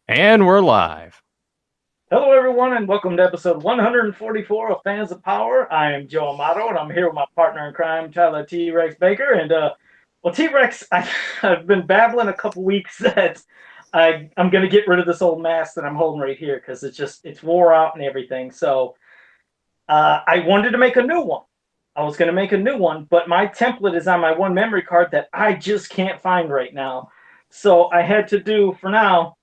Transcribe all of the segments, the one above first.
And we're live. Hello, everyone, and welcome to episode 144 of Fans of Power. I am Joe Amato, and I'm here with my partner in crime, Tyler T. Rex Baker. T. Rex, I've been babbling a couple weeks that I'm going to get rid of this old mask that I'm holding right here because it's wore out and everything. So I wanted to make a new one. I was going to make a new one, but my template is on my one memory card that I just can't find right now. So I had to do, for now,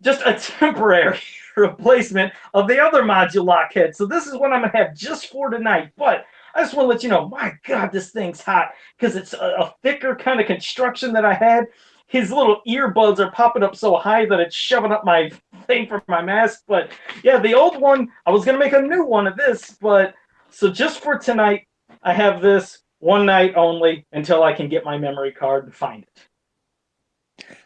just a temporary replacement of the other module lock head. So this is what I'm gonna have just for tonight. But I just want to let you know, my God, this thing's hot because it's a thicker kind of construction that I had. His little earbuds are popping up so high that it's shoving up my thing for my mask. But yeah, the old one, I was gonna make a new one of this, but so just for tonight, I have this one night only until I can get my memory card and find it.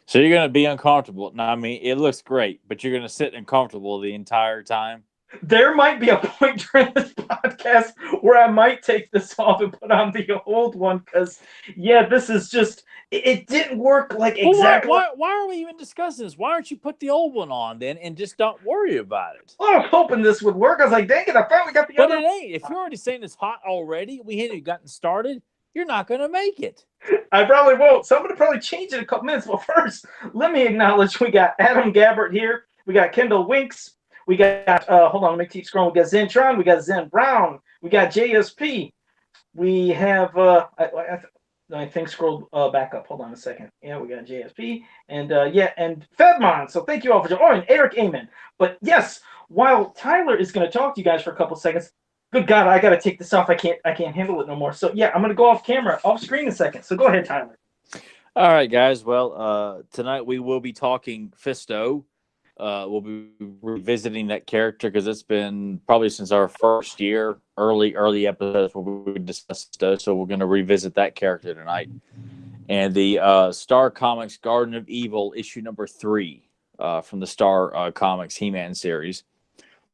So you're going to be uncomfortable. Now, I mean, it looks great, but you're going to sit uncomfortable the entire time. There might be a point during this podcast where I might take this off and put on the old one because, yeah, this is just, it didn't work like Well, exactly. why are we even discussing this? Why don't you put the old one on then and just don't worry about it? I was hoping this would work. I was like, dang it, I finally got the But other. it ain't. If you're already saying it's hot already, we haven't gotten started, you're not going to make it. I probably won't. So I'm going to probably change it in a couple minutes. But first, let me acknowledge we got Adam Gabbert here. We got Kendall Winks. We got, hold on, let me keep scrolling. We got Zentron. We got Zen Brown. We got JSP. We have, I think scroll back up. Hold on a second. Yeah, we got JSP and Fedmon. So thank you all for joining. Oh, and Eric Amen. But yes, while Tyler is going to talk to you guys for a couple seconds, good God, I got to take this off. I can't handle it no more. So yeah, I'm going to go off camera, off screen a second. So go ahead, Tyler. All right, guys. Well, tonight we will be talking Fisto. We'll be revisiting that character because it's been probably since our first year, early episodes where we discussed Fisto. So we're going to revisit that character tonight. And the Star Comics Garden of Evil issue number 3 from the Star Comics He-Man series.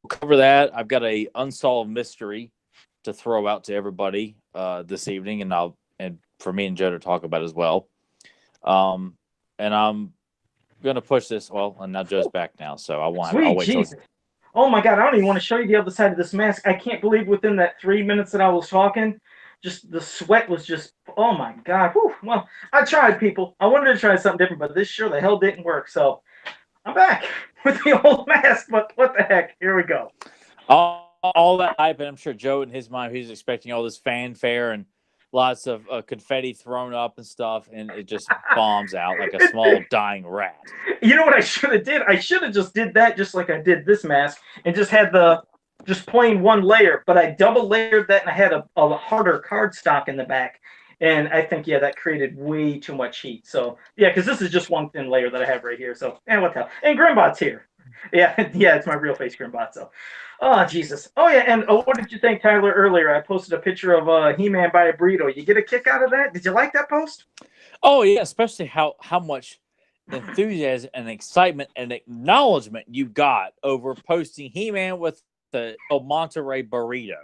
We'll cover that. I've got a unsolved mystery to throw out to everybody this evening, and for me and Joe to talk about as well. And I'm going to push this. Well, and now Joe's back now, so I'll Sweet wait Jesus. Oh my God, I don't even want to show you the other side of this mask. I can't believe within that 3 minutes that I was talking, just the sweat was just, oh my God. Whew. Well, I tried, people. I wanted to try something different, but this sure the hell didn't work. So I'm back with the old mask, but what the heck? Here we go. all that hype, and I'm sure Joe in his mind he's expecting all this fanfare and lots of confetti thrown up and stuff, and it just bombs out like a small dying rat. You know what I should have did? I should have just did that just like I did this mask and just had just plain one layer, but I double layered that and I had a harder cardstock in the back. And I think, yeah, that created way too much heat. So, yeah, because this is just one thin layer that I have right here. So, what the hell? And Grimbot's here. Yeah, yeah, it's my real face Grimbot. So, oh, Jesus. Oh, yeah, and what did you think, Tyler, earlier? I posted a picture of He-Man by a burrito. You get a kick out of that? Did you like that post? Oh, yeah, especially how much enthusiasm and excitement and acknowledgement you got over posting He-Man with the Monterey burrito.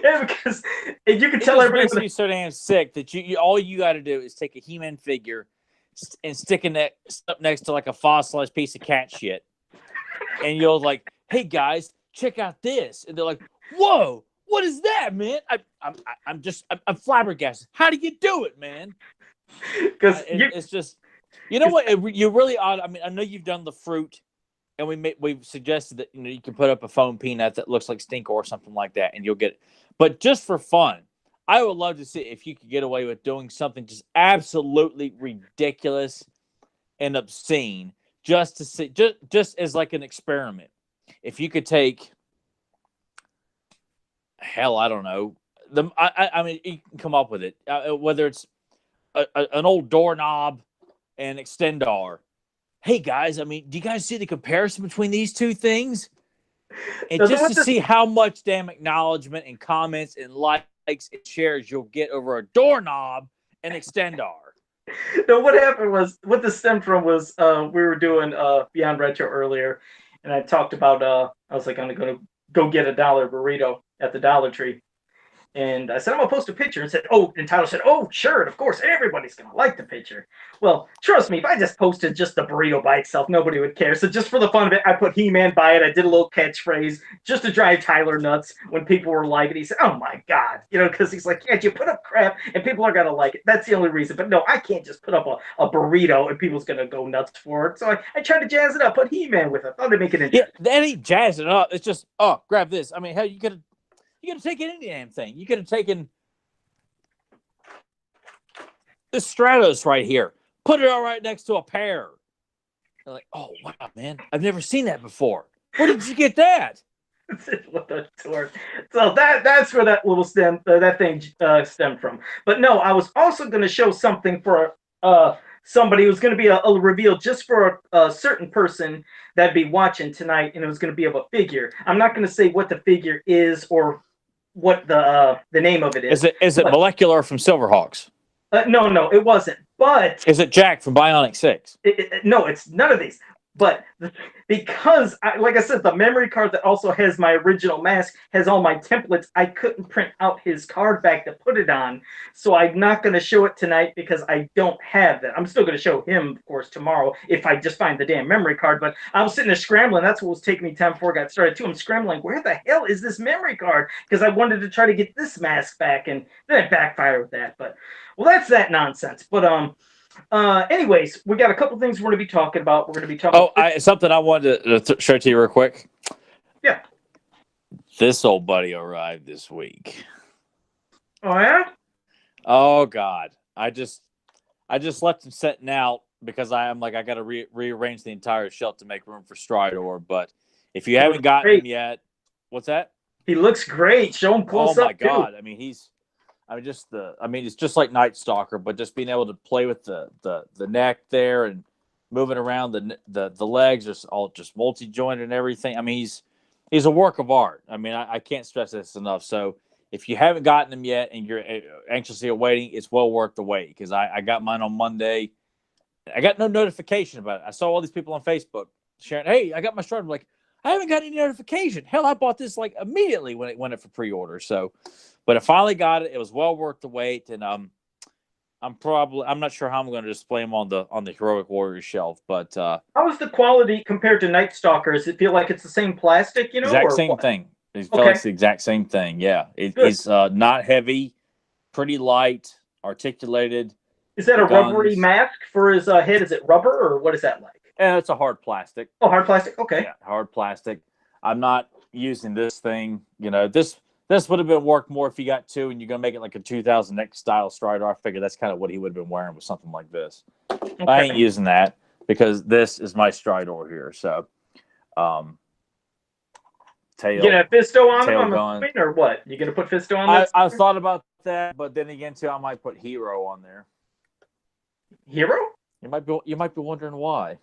Yeah, because you can tell everybody makes me so damn sick that you all you got to do is take a He-Man figure and stick it up next to like a fossilized piece of cat shit, and you're like, "Hey guys, check out this," and they're like, "Whoa, what is that, man?" I'm flabbergasted. How do you do it, man? Because it's just, you know what, you really ought. I mean, I know you've done the fruit. And we've suggested that you can put up a foam peanut that looks like Stinko or something like that, and you'll get it. But just for fun, I would love to see if you could get away with doing something just absolutely ridiculous and obscene, just to see, just as like an experiment. If you could take, hell, I don't know, I mean, you can come up with it, whether it's an old doorknob and extendar. Hey guys, I mean, do you guys see the comparison between these two things? And just to see how much damn acknowledgement and comments and likes and shares you'll get over a doorknob and extendar. No, what happened was, what this stemmed from was, we were doing Beyond Retro earlier, and I talked about, I was like, I'm going to go get a dollar burrito at the Dollar Tree. And I said, I'm going to post a picture. And Tyler said, oh, sure, and of course, everybody's going to like the picture. Well, trust me, if I just posted just the burrito by itself, nobody would care. So just for the fun of it, I put He-Man by it. I did a little catchphrase just to drive Tyler nuts when people were liking it. He said, oh my God, because he's like, yeah, you put up crap and people are going to like it. That's the only reason. But no, I can't just put up a burrito and people's going to go nuts for it. So I tried to jazz it up, put He-Man with it. Thought to make it interesting. Yeah, that ain't jazzing it up. It's just, oh, grab this. I mean, hell, you could have taken any damn thing. You could have taken this Stratos right here. Put it all right next to a pair. They're like, oh, wow, man. I've never seen that before. Where did you get that? So that's where that little that thing stemmed from. But no, I was also going to show something for somebody. It was going to be a reveal just for a certain person that'd be watching tonight, and it was going to be of a figure. I'm not going to say what the figure is or what the name of it is. Is it Molecular from Silverhawks? No, it wasn't. But is it Jack from Bionic 6? No, it's none of these. But because, like I said, the memory card that also has my original mask has all my templates, I couldn't print out his card back to put it on. So I'm not going to show it tonight because I don't have that. I'm still going to show him, of course, tomorrow if I just find the damn memory card. But I was sitting there scrambling. That's what was taking me time before I got started, too. I'm scrambling. Where the hell is this memory card? Because I wanted to try to get this mask back, and then it backfired with that. But, well, that's that nonsense. But, anyways, we got a couple things we're going to be talking about. We're going to be talking about something I wanted to show to you real quick. Yeah. This old buddy arrived this week. Oh, yeah? Oh, God. I just left him sitting out because I'm like, I got to rearrange the entire shelf to make room for Stridor. But if you haven't gotten him yet, what's that? He looks great. Show him close up. Oh, my God. Too. I mean, it's just like Night Stalker, but just being able to play with the neck there and moving around the legs, just multi-jointed and everything. I mean, he's a work of art. I mean, I can't stress this enough. So if you haven't gotten them yet and you're anxiously awaiting, it's well worth the wait because I got mine on Monday. I got no notification about it. I saw all these people on Facebook sharing, hey, I got my Strider. I'm like, I haven't got any notification. Hell, I bought this like immediately when it went up for pre-order. So, but I finally got it. It was well worth the wait, and I'm not sure how I'm going to display them on the Heroic Warrior shelf. But how is the quality compared to Night Stalker? Does it feel like it's the same plastic? Exact same thing. It feels like it's the exact same thing. Yeah, it's not heavy, pretty light, articulated. Is that a rubbery mask for his head? Is it rubber or what is that like? Yeah, it's a hard plastic. Oh, hard plastic. Okay. Yeah, hard plastic. I'm not using this thing. This would have been worked more if you got two and you're going to make it like a 2000X style Strider. I figure that's kind of what he would have been wearing with something like this. Okay. I ain't using that because this is my Strider here. So, tail. You gonna Fisto on him or what? You gonna put Fisto on this? I thought about that, but then again, too, I might put Hero on there. Hero? You might be wondering why.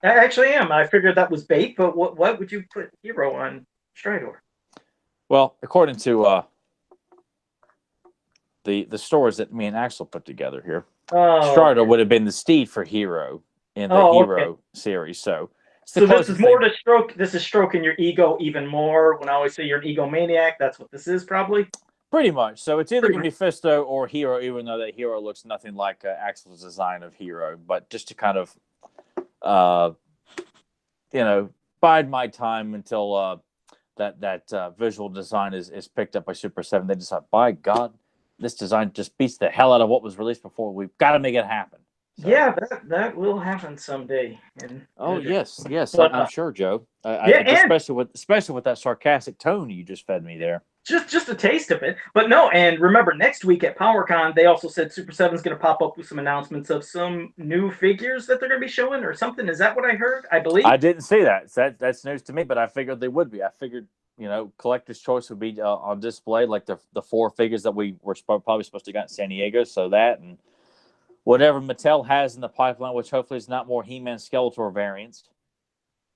I actually am. I figured that was bait, but what would you put Hero on Stridor? Well, according to the stores that me and Axel put together here, Stridor would have been the steed for Hero in the Hero series. So this is more to stroke. This is stroking your ego even more. When I always say you're an egomaniac, that's what this is probably. Pretty much. So it's either going to be Fisto or Hero, even though that Hero looks nothing like Axel's design of Hero. But just to kind of, bide my time until that visual design is picked up by Super 7. They decide, by God, this design just beats the hell out of what was released before. We've got to make it happen. So. Yeah, that will happen someday. Yes, but, I'm sure, Joe. Especially with that sarcastic tone you just fed me there. Just a taste of it. But no, and remember, next week at PowerCon, they also said Super 7's going to pop up with some announcements of some new figures that they're going to be showing or something. Is that what I heard? I believe. I didn't see that. That's news to me, but I figured they would be. I figured, Collector's Choice would be on display, like the four figures that we were probably supposed to get in San Diego. So that and whatever Mattel has in the pipeline, which hopefully is not more He-Man Skeletor variants.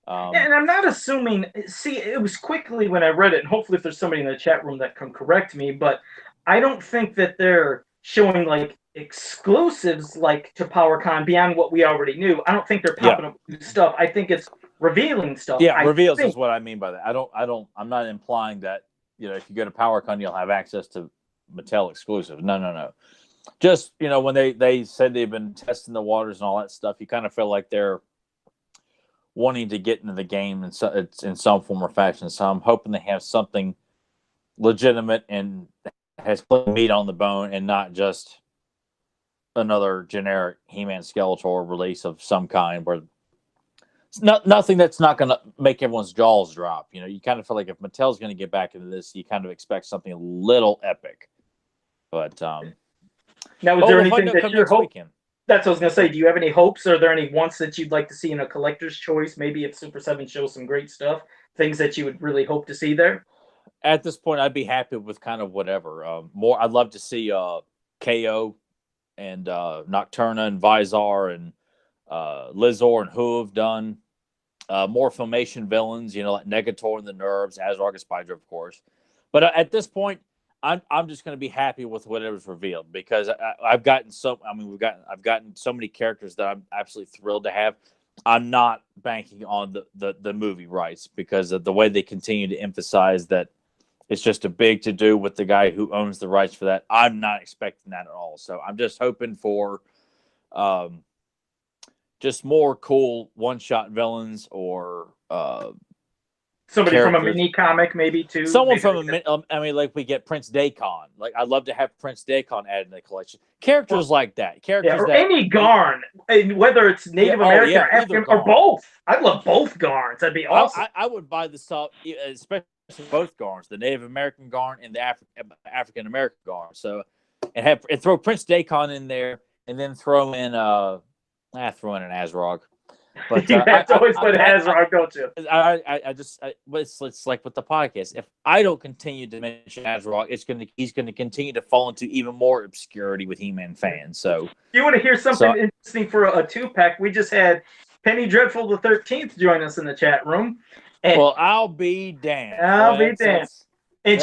And I'm not assuming. See, it was quickly when I read it, and hopefully, if there's somebody in the chat room that can correct me, but I don't think that they're showing like exclusives like to PowerCon beyond what we already knew. I don't think they're popping up new stuff. I think it's revealing stuff. Yeah, reveals is what I mean by that. I'm not implying that if you go to PowerCon, you'll have access to Mattel exclusive. No. Just, when they said they've been testing the waters and all that stuff, you kind of feel like they're wanting to get into the game in some form or fashion. So I'm hoping they have something legitimate and has put meat on the bone and not just another generic He-Man Skeletor release of some kind where it's nothing that's not going to make everyone's jaws drop. You kind of feel like if Mattel's going to get back into this, you kind of expect something a little epic. But now, is there anything that you're hoping? Weekend. That's what I was going to say. Do you have any hopes? Are there any wants that you'd like to see in a collector's choice? Maybe if Super 7 shows some great stuff, things that you would really hope to see there? At this point, I'd be happy with kind of whatever. I'd love to see KO and Nocturna and Visor and Lizor and Hoov done. More Filmation villains, like Negator and the Nerves, Azrael and Spydra, of course. But at this point, I'm just going to be happy with whatever's revealed because I've gotten I've gotten so many characters that I'm absolutely thrilled to have. I'm not banking on the movie rights because of the way they continue to emphasize that it's just a big to do with the guy who owns the rights for that. I'm not expecting that at all. So I'm just hoping for just more cool one-shot villains or somebody characters. From a mini comic, maybe too. Someone maybe from like we get Prince Daikon. Like I'd love to have Prince Daikon added in the collection. Characters like that. Characters or that any Garn, whether it's Native American or African or both. I'd love both Garns. That'd be awesome. I would buy the stuff, especially both Garns, the Native American Garn and the African American Garn. So and throw Prince Daikon in there, and then throw in an Azrog. But you have to always put Azrog, don't you? It's like with the podcast. If I don't continue to mention Azrog, he's gonna continue to fall into even more obscurity with He-Man fans. So you want to hear something interesting for a 2-pack? We just had Penny Dreadful the 13th join us in the chat room. And I'll be damned. I'll be damned. And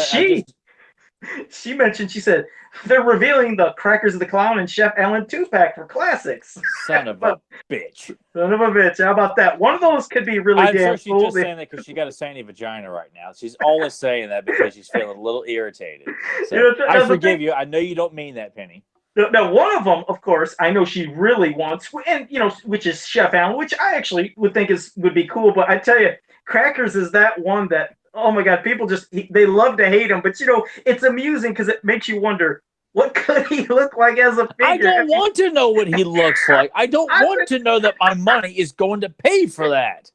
she mentioned, she said, they're revealing the Crackers of the Clown and Chef Ellen 2-pack for classics. Son of a bitch. Son of a bitch. How about that? One of those could be really damn cool. I'm sure she's just saying that because she got a sandy vagina right now. She's always saying that because she's feeling a little irritated. So I forgive you. I know you don't mean that, Penny. Now, one of them, of course, I know she really wants, and which is Chef Ellen, which I actually would think would be cool. But I tell you, Crackers is that one that, oh my God, people they love to hate him. But it's amusing because it makes you wonder, what could he look like as a figure? I don't want to know what he looks like. I don't want to know that my money is going to pay for that.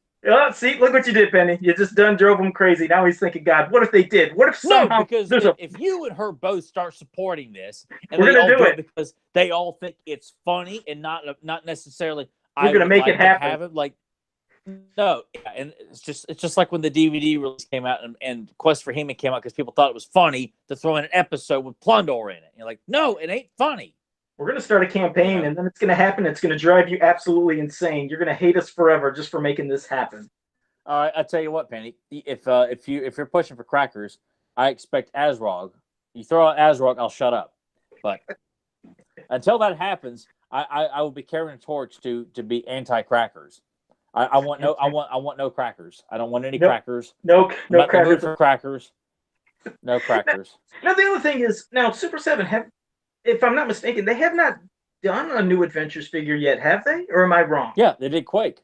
See, look what you did, Penny. You just drove him crazy. Now he's thinking, God, what if they did? What if somehow... No, because if you and her both start supporting this, and we're going to do it because they all think it's funny and not necessarily... We're going to make it happen. No, and it's just like when the DVD release came out and Quest for He-Man came out because people thought it was funny to throw in an episode with Plundor in it. You're like, no, it ain't funny. We're going to start a campaign, and then it's going to happen. It's going to drive you absolutely insane. You're going to hate us forever just for making this happen. All right, I tell you what, Penny. If you're pushing for Crackers, I expect Azrog. You throw out Azrog, I'll shut up. But until that happens, I will be carrying a torch to be anti-Crackers. I want no crackers. I don't want any crackers. No crackers for crackers. No crackers. Now the other thing is, Super 7 if I'm not mistaken, they have not done a New Adventures figure yet, have they? Or am I wrong? Yeah, they did Quake.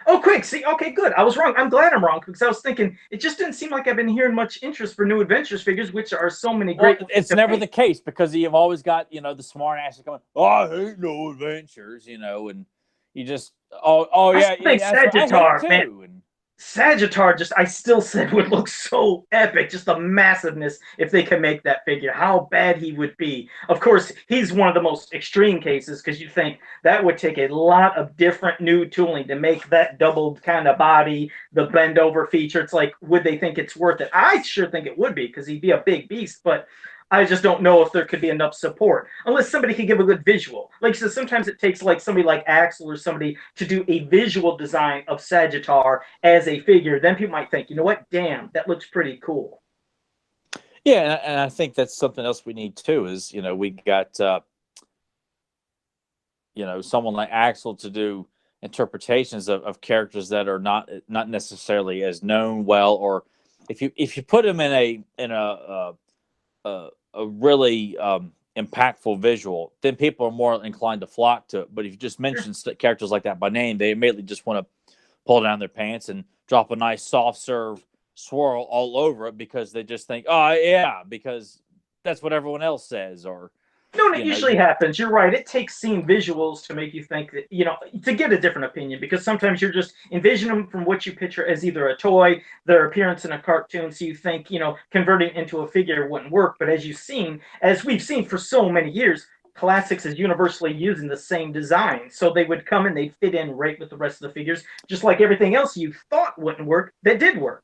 Oh, Quake. See, okay, good. I was wrong. I'm glad I'm wrong because I was thinking it just didn't seem like I've been hearing much interest for New Adventures figures, which are so many great. It's never the case because you've always got the smart asses going, oh, I hate New Adventures, and you just I think Sagittar, man. Sagittar I still said would look so epic, just the massiveness if they can make that figure, how bad he would be. Of course, he's one of the most extreme cases because you think that would take a lot of different new tooling to make that doubled kind of body, the bend over feature. It's like, would they think it's worth it? I sure think it would be because he'd be a big beast, but I just don't know if there could be enough support unless somebody could give a good visual. Like so sometimes it takes somebody like Axel or somebody to do a visual design of Sagittar as a figure. Then people might think, you know what? Damn, that looks pretty cool. Yeah, and I think that's something else we need too. Is we got someone like Axel to do interpretations of characters that are not necessarily as known well or if you put them in a really impactful visual, then people are more inclined to flock to it. But if you just mention characters like that by name, they immediately just want to pull down their pants and drop a nice soft serve swirl all over it because they just think, oh yeah, because that's what everyone else says, or No, it usually happens. You're right. It takes seeing visuals to make you think that, to get a different opinion, because sometimes you're just envisioning them from what you picture as either a toy, their appearance in a cartoon, so you think, converting into a figure wouldn't work. But as we've seen for so many years, Classics is universally using the same design. So they would come and they'd fit in right with the rest of the figures, just like everything else you thought wouldn't work that did work.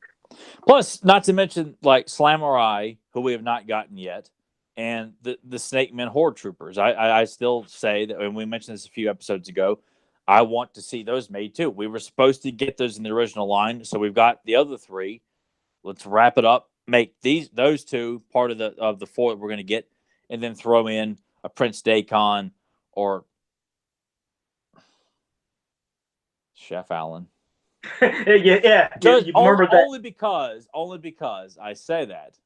Plus, not to mention like Slamurai, who we have not gotten yet, and the Snake Men Horde Troopers. I still say that, and we mentioned this a few episodes ago, I want to see those made too. We were supposed to get those in the original line, so we've got the other three. Let's wrap it up, make those two part of the four that we're going to get, and then throw in a Prince Dacon or Chef Allen. yeah. You remember that? Only because I say that.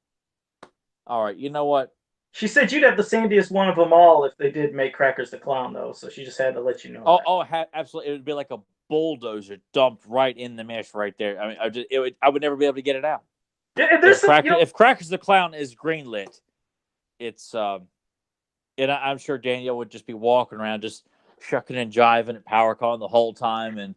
All right, you know what? She said you'd have the sandiest one of them all if they did make Crackers the Clown, though. So she just had to let you know. Absolutely. It would be like a bulldozer dumped right in the mesh right there. I mean, I would never be able to get it out. Yeah, if Crackers the Clown is greenlit, it's and I'm sure Danielle would just be walking around just shucking and jiving at PowerCon the whole time and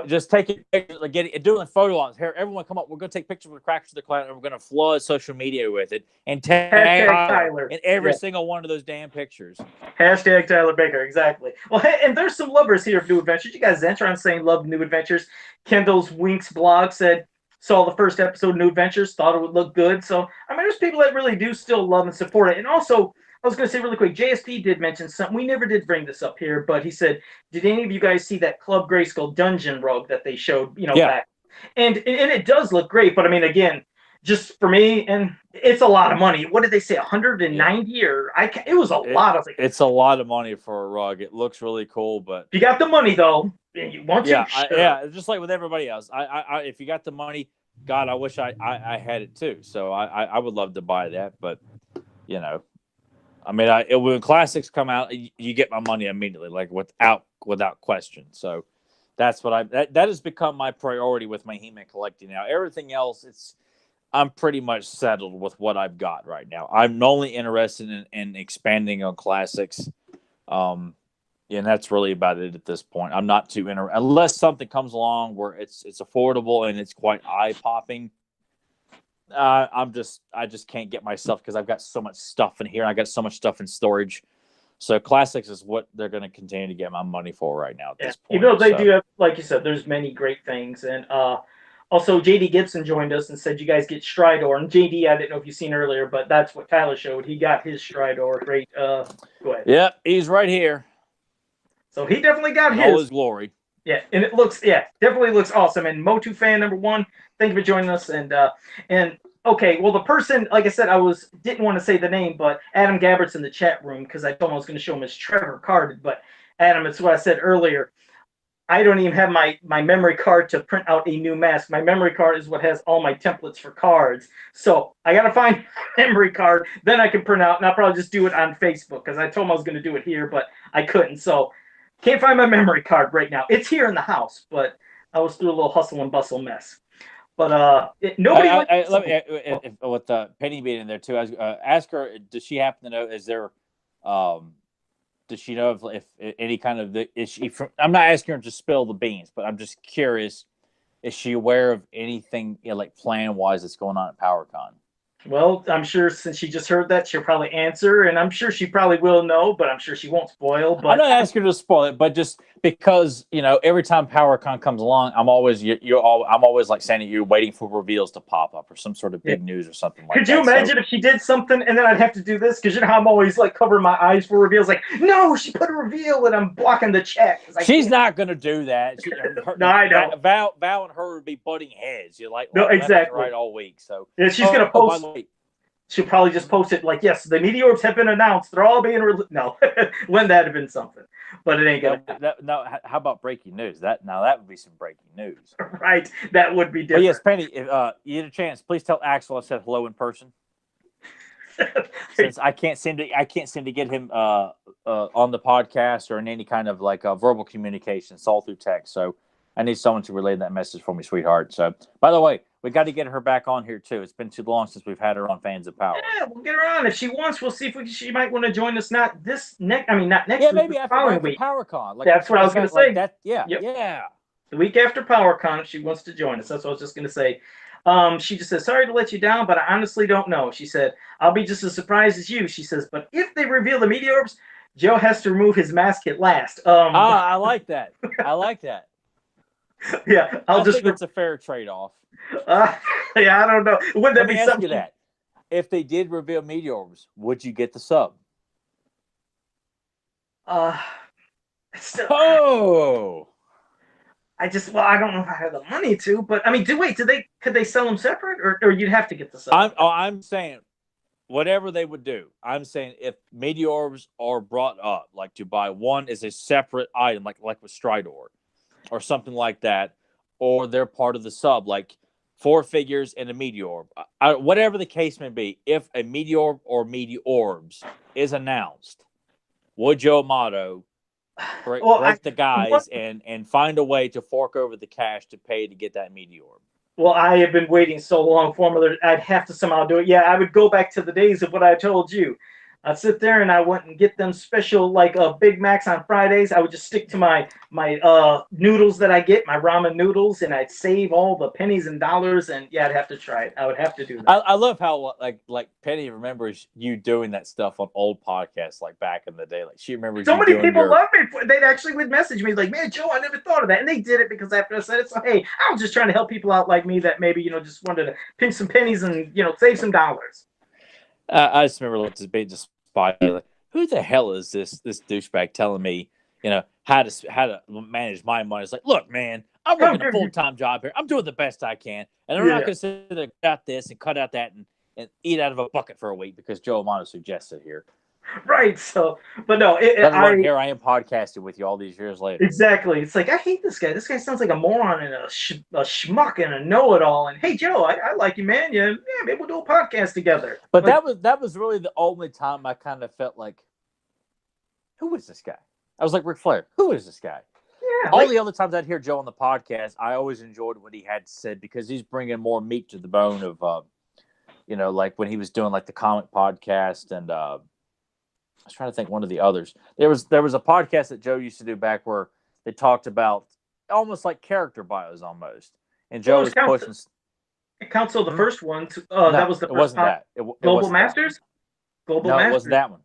just taking pictures, like doing photo ops. Here, everyone come up. We're going to take pictures with Crackers the Clown and we're going to flood social media with it and tag Tyler in every single one of those damn pictures. Hashtag Tyler Baker, exactly. Well, hey, and there's some lovers here of New Adventures. You guys enter on saying love New Adventures. Kendall's Winks blog said, saw the first episode of New Adventures, thought it would look good. So, I mean, there's people that really do still love and support it. And also, I was going to say really quick, JSP did mention something. We never did bring this up here, but he said, did any of you guys see that Club Grayskull dungeon rug that they showed, back? And it does look great, but I mean, again, just for me, and it's a lot of money. What did they say, 190 or it was a lot of things. It's a lot of money for a rug. It looks really cool, but if you got the money though, and you want to, just like with everybody else. I if you got the money, God, I wish I had it too. So I would love to buy that, but I mean, when classics come out, you get my money immediately, like without question. So that's what that has become my priority with my He-Man collecting now. Everything else, I'm pretty much settled with what I've got right now. I'm only interested in expanding on classics, and that's really about it at this point. I'm not too interested unless something comes along where it's affordable and it's quite eye popping. I just can't get myself because I've got so much stuff in here. I got so much stuff in storage. So classics is what they're going to continue to get my money for right now at this point. Even though they do have, like you said, there's many great things. And also JD Gibson joined us and said you guys get Stridor. And JD, I didn't know if you've seen earlier, but that's what Tyler showed. He got his Stridor. Great. Go ahead. Yeah, he's right here. So he definitely got in all his glory. Yeah, and it definitely looks awesome. And Motu fan number 1, thank you for joining us. And okay, well, the person, like I said, didn't want to say the name, but Adam Gabbert's in the chat room because I told him I was going to show him his Trevor card. But Adam, it's what I said earlier. I don't even have my memory card to print out a new mask. My memory card is what has all my templates for cards. So I got to find a memory card, then I can print out, and I'll probably just do it on Facebook because I told him I was going to do it here, but I couldn't. So can't find my memory card right now. It's here in the house, but I was through a little hustle and bustle mess. But nobody. Let me with Penny being in there too. Ask her. Does she happen to know? Is there? Does she know if any kind of is she? I'm not asking her to spill the beans, but I'm just curious. Is she aware of anything like plan wise that's going on at PowerCon? Well, I'm sure since she just heard that, she'll probably answer, and I'm sure she probably will know, but I'm sure she won't spoil. But I'm not asking her to spoil it, but just because every time PowerCon comes along, I'm always like saying that you're waiting for reveals to pop up or some sort of big news or something like that. Could you imagine if she did something and then I'd have to do this? Because how I'm always like covering my eyes for reveals. Like, no, she put a reveal and I'm blocking the chat. She's not going to do that. No, I know. Val and her would be butting heads. You're like, no, exactly right all week. So yeah, she's going to post. she'll probably just post it like, yes, the meteors have been announced. They're all being released. No, wouldn't that have been something? But it ain't gonna No, how about breaking news? That would be some breaking news. happen. Right? That would be But different. yes, Penny, if you get a chance, please tell Axel I said hello in person. Since I can't seem to get him on the podcast or in any kind of like verbal communication. It's all through text. So I need someone to relay that message for me, sweetheart. So, by the way, we got to get her back on here too. It's been too long since we've had her on Fans of Power. Yeah, we'll get her on if she wants. We'll see if she might want to join us. Not this next. I mean, not next Yeah, week. maybe But after following week. PowerCon. Like, That's what I was going to say. Like that. Yeah, Yep. yeah. The week after PowerCon, if she wants to join us. That's what I was just going to say. She just said, sorry to let you down, but I honestly don't know. She said, I'll be just as surprised as you. She says, but if they reveal the meteors, Joe has to remove his mask at last. I like that. I like that. Yeah, I think it's a fair trade-off. Yeah, I don't know. Wouldn't that Let me be ask something? you that. If they did reveal meteors, would you get the sub? Still, Oh, I don't know if I have the money to, but I mean, could they sell them separate, or you'd have to get the sub? I'm saying whatever they would do. I'm saying if meteors are brought up, like to buy one as a separate item, like with Stridor or something like that, or they're part of the sub, like 4 figures and a meteor, whatever the case may be. If a meteor or meteorbs is announced, would Joe Amato break the guys and find a way to fork over the cash to pay to get that meteor? Well, I have been waiting so long for them. I'd have to somehow do it. Yeah, I would go back to the days of what I told you. I'd sit there and I went and get them special like Big Macs on Fridays. I would just stick to my noodles that I get, my ramen noodles, and I'd save all the pennies and dollars. And yeah, I'd have to try it. I would have to do that. I love how like Penny remembers you doing that stuff on old podcasts like back in the day. Like she remembers. So many people love me. They'd actually would message me like, "Man, Joe, I never thought of that," and they did it because after I said it. So hey, I was just trying to help people out like me that maybe just wanted to pinch some pennies and save some dollars. I just remember like just being just like, who the hell is this douchebag telling me how to manage my money? It's like, look, man, I'm working a full-time job here. I'm doing the best I can, and I'm not going to sit there and cut out this and cut out that and eat out of a bucket for a week because Joe Amato suggested here. Right. So, but no, here I am podcasting with you all these years later. Exactly. It's like I hate this guy. This guy sounds like a moron and a schmuck and a know-it-all. And hey, Joe, I like you, man. Yeah, maybe we'll do a podcast together. But that was really the only time I kind of felt like, who is this guy? I was like Ric Flair. Who is this guy? Yeah. All the other times I'd hear Joe on the podcast, I always enjoyed what he had said because he's bringing more meat to the bone of, like when he was doing like the comic podcast and. I was trying to think one of the others. There was a podcast that Joe used to do back where they talked about almost like character bios almost. And Joe was pushing. Council, the first one. That was the first. It wasn't that. Global Masters. Global Masters. No, it wasn't that one.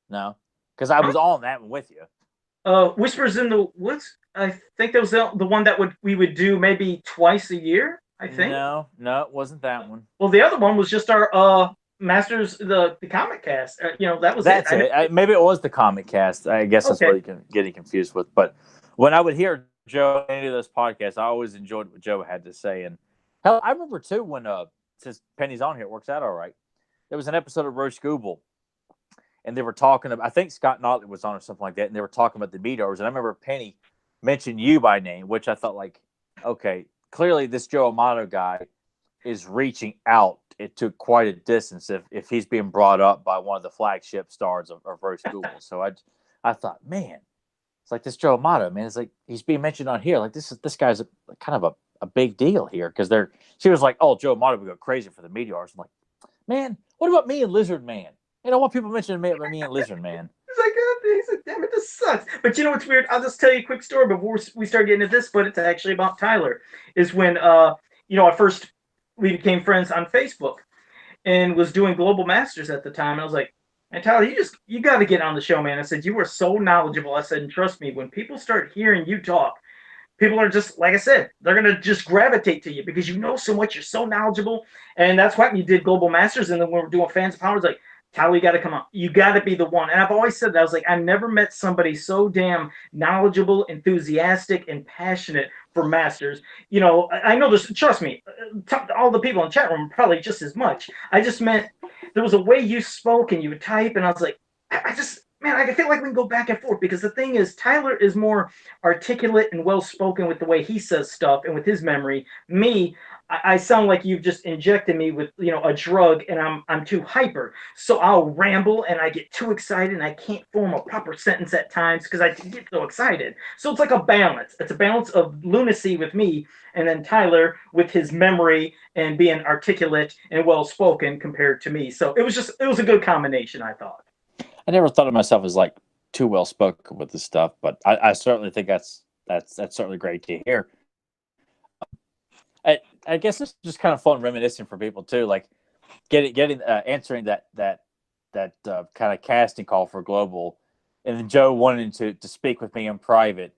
No, because I was on that one with you. Whispers in the Woods. I think that was the one that we would do maybe twice a year. I think. No, it wasn't that one. Well, the other one was just our Masters, the comic cast. That's it. Maybe it was the comic cast. I guess that's what you can get confused with. But when I would hear Joe on any of those podcasts, I always enjoyed what Joe had to say. And hell, I remember too when since Penny's on here, it works out all right. There was an episode of Roast Google, and they were talking about. I think Scott Notley was on or something like that, and they were talking about the meteors. And I remember Penny mentioned you by name, which I thought like, okay, clearly this Joe Amato guy is reaching out. It took quite a distance if he's being brought up by one of the flagship stars of Roast Google. So I thought, man, it's like this Joe Amato, man. It's like he's being mentioned on here. Like this guy's kind of a big deal here because she was like, oh, Joe Amato would go crazy for the meteors. I'm like, man, what about me and Lizard Man? I want people mentioning me and Lizard Man. He said, damn it, this sucks. But you know what's weird? I'll just tell you a quick story before we start getting into this, but it's actually about Tyler. Is when at first we became friends on Facebook and was doing Global Masters at the time. And I was like, man, Tyler, you got to get on the show, man. I said, you are so knowledgeable. I said, and trust me, when people start hearing you talk, people are just, like I said, they're going to just gravitate to you because you know so much. You're so knowledgeable. And that's why you did Global Masters. And then when we're doing Fans of Power, it's like, Tyler, you got to come on. You got to be the one. And I've always said that. I was like, I've never met somebody so damn knowledgeable, enthusiastic, and passionate for Masters. I know this. Trust me, all the people in the chat room probably just as much. I just meant there was a way you spoke and you would type, and I was like, I just, man, I feel like we can go back and forth because the thing is, Tyler is more articulate and well spoken with the way he says stuff and with his memory. Me, I sound like you've just injected me with a drug, and I'm too hyper. So I'll ramble and I get too excited and I can't form a proper sentence at times because I get so excited. So it's like a balance. It's a balance of lunacy with me, and then Tyler with his memory and being articulate and well spoken compared to me. So it was a good combination, I thought. I never thought of myself as like too well spoken with this stuff, but I certainly think that's certainly great to hear. I guess it's just kind of fun reminiscing for people too, like getting answering that kind of casting call for Global, and then Joe wanting to speak with me in private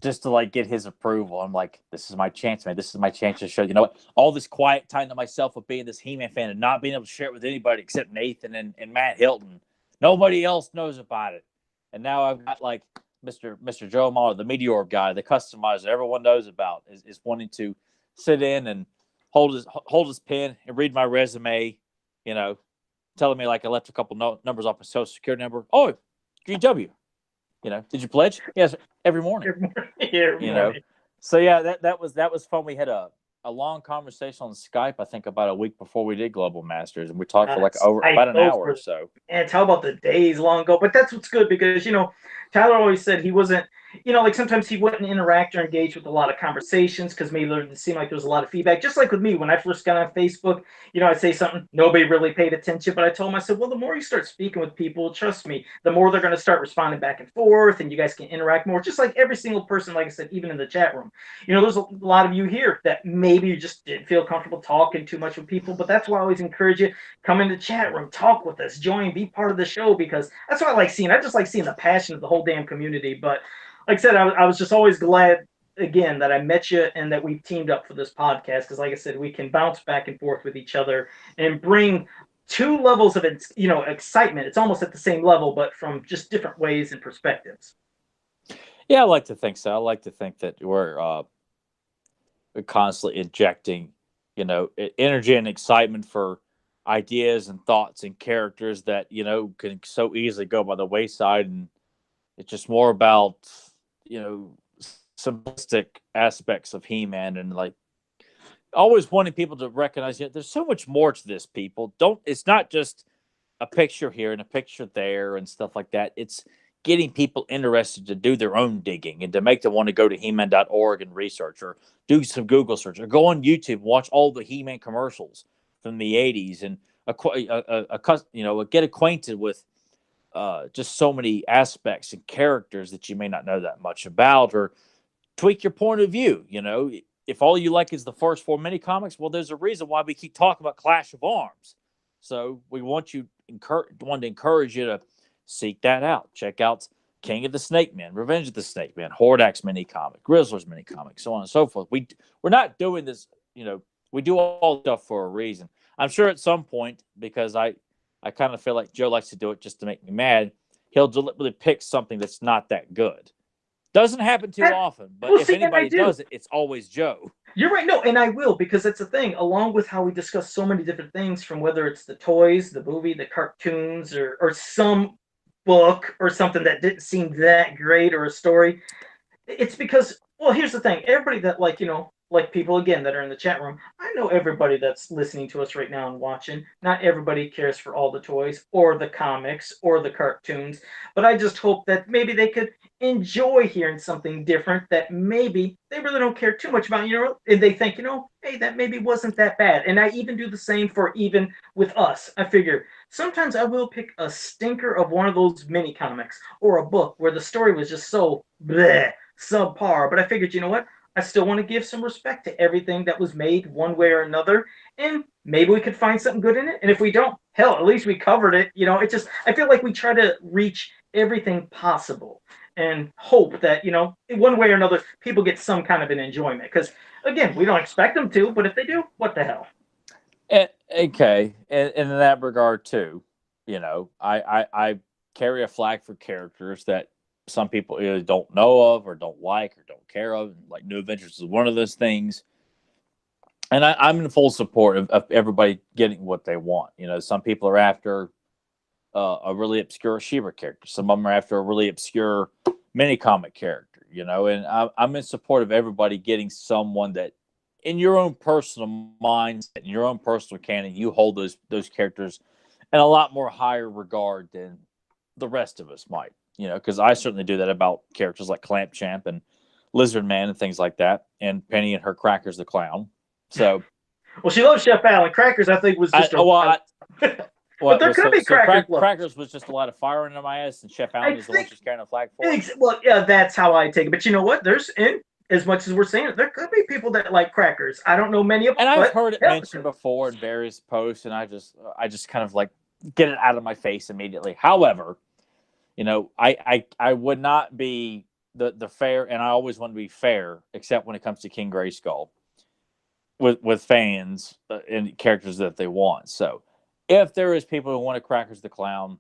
just to like get his approval. I'm like, this is my chance, man. This is my chance to show. You know what? All this quiet time to myself of being this He-Man fan and not being able to share it with anybody except Nathan and Matt Hilton. Nobody else knows about it, and now I've got like Mr. Joe Amato, the Meteor guy, the customizer everyone knows about, is wanting to sit in and hold his pen and read my resume, you know, telling me like I left a couple numbers off my social security number. Oh, GW, did you pledge? Yes, every morning. Every morning. So yeah, that was fun. We had a long conversation on Skype, I think about a week before we did Global Masters, and we talked for like about an hour or so. And how about the days long ago? But that's what's good because Tyler always said he wasn't, like sometimes he wouldn't interact or engage with a lot of conversations because maybe it seemed like there was a lot of feedback. Just like with me when I first got on Facebook, I'd say something, nobody really paid attention, but I told him, I said, well, the more you start speaking with people, trust me, the more they're going to start responding back and forth, and you guys can interact more. Just like every single person, like I said, even in the chat room, there's a lot of you here that maybe you just didn't feel comfortable talking too much with people, but that's why I always encourage you, come in the chat room, talk with us, join, be part of the show, because that's what I like seeing. I just like seeing the passion of the whole damn community. But like I said, I was just always glad again that I met you and that we teamed up for this podcast because, like I said, we can bounce back and forth with each other and bring two levels of excitement. It's almost at the same level, but from just different ways and perspectives. Yeah, I like to think so. I like to think that we're constantly injecting, energy and excitement for ideas and thoughts and characters that can so easily go by the wayside, and it's just more about simplistic aspects of He-Man, and like always wanting people to recognize there's so much more to this. People don't. It's not just a picture here and a picture there and stuff like that. It's getting people interested to do their own digging and to make them want to go to He-Man.org and research, or do some Google search, or go on YouTube and watch all the He-Man commercials from the 80s and get acquainted with just so many aspects and characters that you may not know that much about, or tweak your point of view. If all you like is the first 4 mini comics, well, there's a reason why we keep talking about Clash of Arms. So we want to encourage you to seek that out. Check out King of the Snake Man, Revenge of the Snake Man, Hordak's mini comic, Grizzler's mini comic, so on and so forth. We're not doing this, we do all stuff for a reason. I'm sure at some point, because I kind of feel like Joe likes to do it just to make me mad, he'll deliberately pick something that's not that good. Doesn't happen too often, but if anybody does it, it's always Joe. You're right. No, and I will, because it's a thing, along with how we discuss so many different things, from whether it's the toys, the movie, the cartoons, or some book or something that didn't seem that great, or a story. It's because, well, here's the thing. Everybody that, like people again that are in the chat room, I know everybody that's listening to us right now and watching, not everybody cares for all the toys or the comics or the cartoons, but I just hope that maybe they could enjoy hearing something different that maybe they really don't care too much about, and they think, hey, that maybe wasn't that bad. And I even do the same for even with us. I figure sometimes I will pick a stinker of one of those mini comics or a book where the story was just so bleh, subpar, but I figured, you know what? I still want to give some respect to everything that was made one way or another, and maybe we could find something good in it. And if we don't, hell, at least we covered it. I feel like we try to reach everything possible and hope that, in one way or another, people get some kind of an enjoyment. Because, again, we don't expect them to, but if they do, what the hell? Okay, and in that regard, too, I carry a flag for characters that some people either don't know of or don't like or don't care of. Like New Adventures is one of those things. and I'm in full support of everybody getting what they want. You know, some people are after a really obscure Sheba character. Some of them are after a really obscure mini comic character. You know, and I'm in support of everybody getting someone that, in your own personal mindset, in your own personal canon, you hold those characters in a lot more higher regard than the rest of us might. You know, because I certainly do that about characters like Clamp Champ and Lizard Man and things like that, and Penny and her Crackers the Clown. So, Well, she loves Chef Allen. Crackers, I think, was just a. well, But there well, could be so crackers. Crackers was just a lot of fire under my ass, and Chef Allen I is the one think. she's carrying a flag for. Well, yeah, that's how I take it. But you know what? There's in as much as we're saying it, there could be people that like crackers. I don't know many of them, And I've but heard it mentioned before in various posts, and I just kind of like get it out of my face immediately. However, you know, I would not be the fair, and I always want to be fair, except when it comes to King Grayskull with fans and characters that they want. So if there is people who want a Crackers the Clown,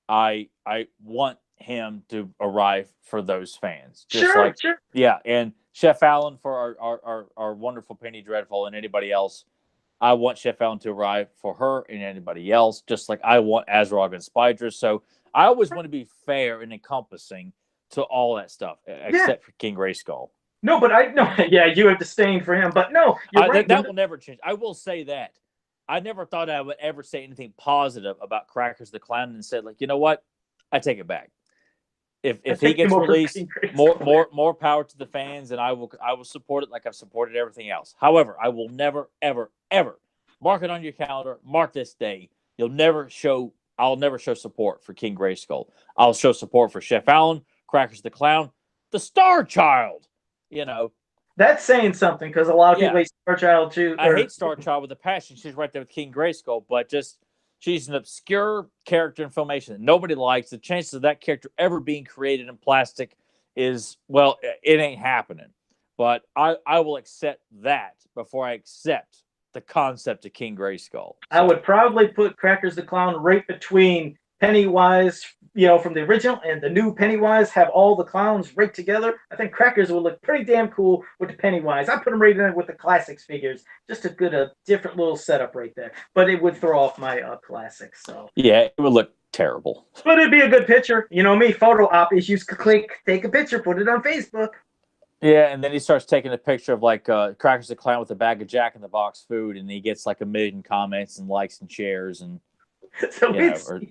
I want him to arrive for those fans. Just sure, like, sure. yeah, and Chef Allen for our wonderful Penny Dreadful and anybody else. I want Chef Allen to arrive for her and anybody else, just like I want Azrog and Spydra. So I always want to be fair and encompassing to all that stuff, except for King Grayskull. No, but yeah, you have disdain for him, but no, you're right. That will never change. I will say that. I never thought I would ever say anything positive about Crackers the Clown, and said, like, you know what? I take it back. If he gets released, more power to the fans, and I will support it like I've supported everything else. However, I will never, ever, ever mark it on your calendar. Mark this day. I'll never show support for King Grayskull. I'll show support for Chef Allen, Crackers the Clown, the Star Child. You know, that's saying something, because a lot of people hate Star Child too. I hate Star Child with a passion. She's right there with King Grayskull, but just she's an obscure character in Filmation that nobody likes. The chances of that character ever being created in plastic is, well, it ain't happening. But I will accept that before I accept the concept of King Grayskull. So I would probably put Crackers the Clown right between Pennywise, from the original and the new Pennywise. Have all the clowns right together. I think Crackers would look pretty damn cool with the Pennywise. I put him right in there with the classics figures. Just a different little setup right there. But it would throw off my classics. So yeah, it would look terrible. But it'd be a good picture. You know me, photo op issues. Click, take a picture, put it on Facebook. Yeah, and then he starts taking a picture of like Crackers the Clown with a bag of Jack in the Box food, and he gets like 1 million comments and likes and shares and. So and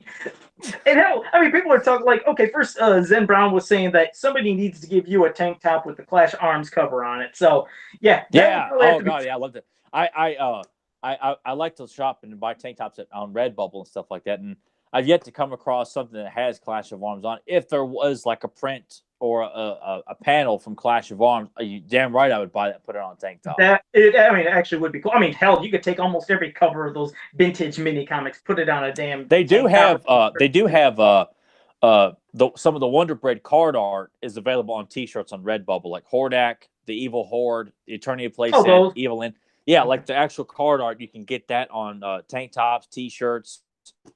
hell, I mean, people are talking like, okay, first Zen Brown was saying that somebody needs to give you a tank top with the Clash Arms cover on it. So yeah. Oh god, yeah, I loved it. I like to shop and buy tank tops on Redbubble and stuff like that, and I've yet to come across something that has Clash of Arms on. If there was like a print or a panel from Clash of Arms, you damn right I would buy that, put it on a tank top. It actually would be cool. I mean, hell, you could take almost every cover of those vintage mini comics, put it on a damn. They do have some of the Wonder Bread card art is available on T-shirts on Redbubble, like Hordak, the Evil Horde, the Eternity of Playset, Evil End. Yeah, like the actual card art, you can get that on tank tops, T-shirts,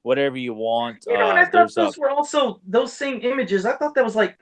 whatever you want. And I thought those were also those same images. I thought that was like,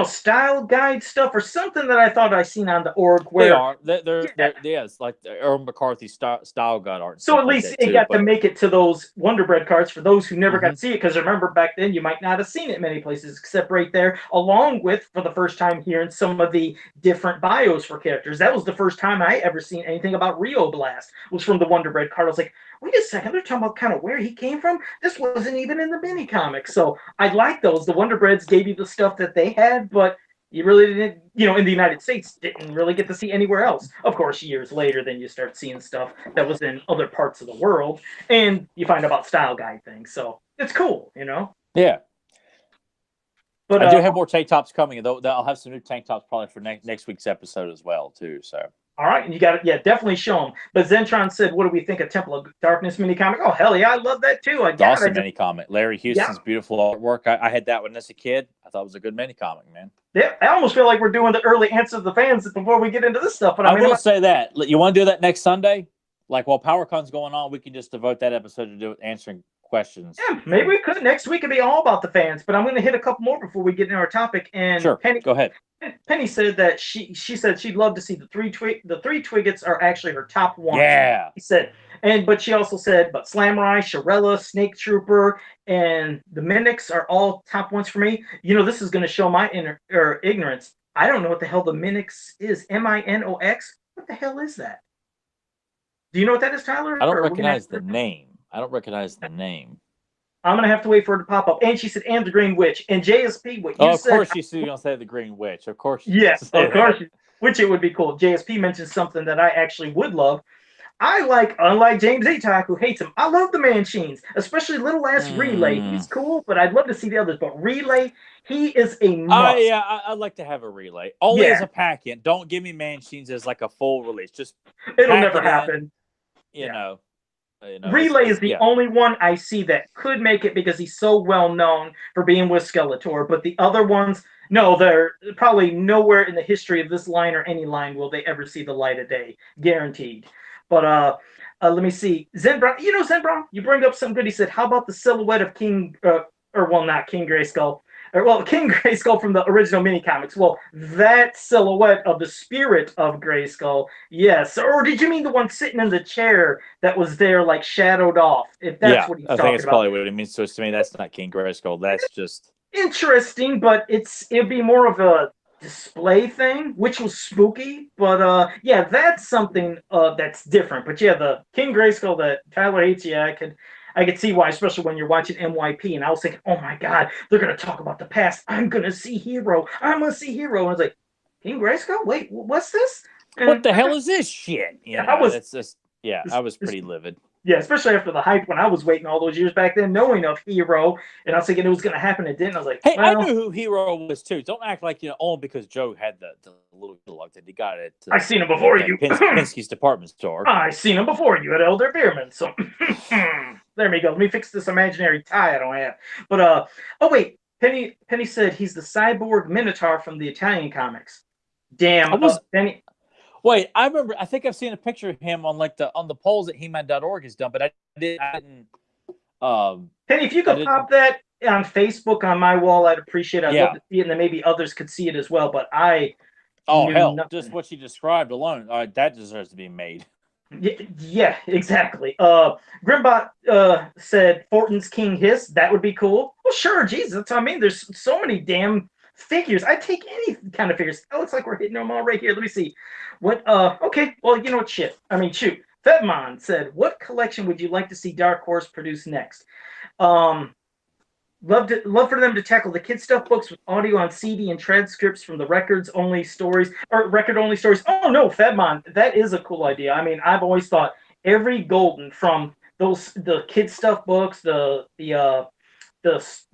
style guide stuff or something that I thought I seen on the org. Where they're it's like the Earl McCarthy style guide art. So at least it got to make it to those Wonder Bread cards for those who never got to see it. Because remember back then, you might not have seen it many places except right there, along with, for the first time, hearing some of the different bios for characters. That was the first time I ever seen anything about Rio Blast, was from the Wonder Bread card. I was like, wait a second, they're talking about kind of where he came from? This wasn't even in the mini comics. So I like those. The Wonder Breads gave you the stuff that they had, but you really didn't, in the United States, didn't really get to see anywhere else. Of course, years later, then you start seeing stuff that was in other parts of the world, and you find about style guide things. So it's cool, Yeah. But I do have more tank tops coming, though. I'll have some new tank tops probably for next week's episode as well, too. So. All right, and you got it. Yeah, definitely show them. But Zentron said, "What do we think of Temple of Darkness mini comic?" Oh hell yeah, I love that too. Awesome mini comic. Larry Houston's beautiful artwork. I had that one as a kid. I thought it was a good mini comic, man. Yeah, I almost feel like we're doing the early answer to the fans before we get into this stuff. But I will say that you want to do that next Sunday, like while PowerCon's going on, we can just devote that episode to answering questions. Yeah, maybe we could. Next week it'd be all about the fans, but I'm going to hit a couple more before we get into our topic. And Sure, go ahead. Penny said that she said she'd love to see the three Twiggets are actually her top ones. Yeah. He said, but she also said, but Slamurai, Shirella, Snake Trooper, and the Minics are all top ones for me. This is going to show my ignorance. I don't know what the hell the Minox is. Minox? What the hell is that? Do you know what that is, Tyler? I don't Or recognize the name. I don't recognize the name. I'm gonna have to wait for it to pop up. And she said, "And the Green Witch." And JSP, what you of said? Course she's gonna say the Green Witch. Of course, Yes, say of course. that. Which it would be cool. JSP mentioned something that I actually would love. Unlike James Atak, who hates him, I love the Manchines, especially little ass Relay. He's cool, but I'd love to see the others. But Relay, he is a must. Yeah, I'd like to have a Relay. Only as a pack-in. Don't give me Manchines as like a full release. Just it'll never happen. You know, Relay is the only one I see that could make it because he's so well known for being with Skeletor. But the other ones, no, they're probably nowhere in the history of this line or any line will they ever see the light of day, guaranteed. But let me see, Zen Brown. Zen Brown, you bring up something good. He said, "How about the silhouette of King, not King Grayskull, King Grayskull from the original mini comics? Well, that silhouette of the spirit of Grayskull, yes. Or did you mean the one sitting in the chair that was there, like shadowed off? If that's what he's talking about. I think it's probably what it means. So to me, that's not King Grayskull. That's just interesting, but it'd be more of a display thing, which was spooky. But yeah, that's something that's different. But yeah, the King Grayskull that Tyler hates, yeah, I could see why, especially when you're watching MYP. And I was thinking, oh my God, they're going to talk about the past. I'm going to see Hero. I'm going to see Hero. And I was like, King Grayskull? Wait, what's this? And what the hell is this shit? I was pretty livid. Yeah, especially after the hype when I was waiting all those years back then, knowing of Hero. And I was thinking it was going to happen. It didn't. I was like, hey, I knew who Hero was too. Don't act like, only because Joe had the little catalog that he got it. I seen him before you. Pinsky's department store. I seen him before you at Elder Beerman. So there we go. Let me fix this imaginary tie I don't have. But oh wait, Penny said he's the cyborg Minotaur from the Italian comics. Damn, Penny. Wait, I remember. I think I've seen a picture of him on the polls that He-Man.org has done, but I didn't. Penny, if you could pop that on Facebook on my wall, I'd appreciate it. I'd love to see it, and then maybe others could see it as well. But nothing. Just what you described alone, that deserves to be made. Yeah, exactly. Grimbot said Fortin's King Hiss. That would be cool. Well, sure, Jesus. I mean, there's so many damn figures. I take any kind of figures. It looks like we're hitting them all right here. Let me see. Okay. Well, you know what? Shoot. Fetmon said, "What collection would you like to see Dark Horse produce next?" Love for them to tackle the kid stuff books with audio on CD and transcripts from the record only stories. Oh no, Fedmon, that is a cool idea. I mean, I've always thought every Golden from the kid stuff books, the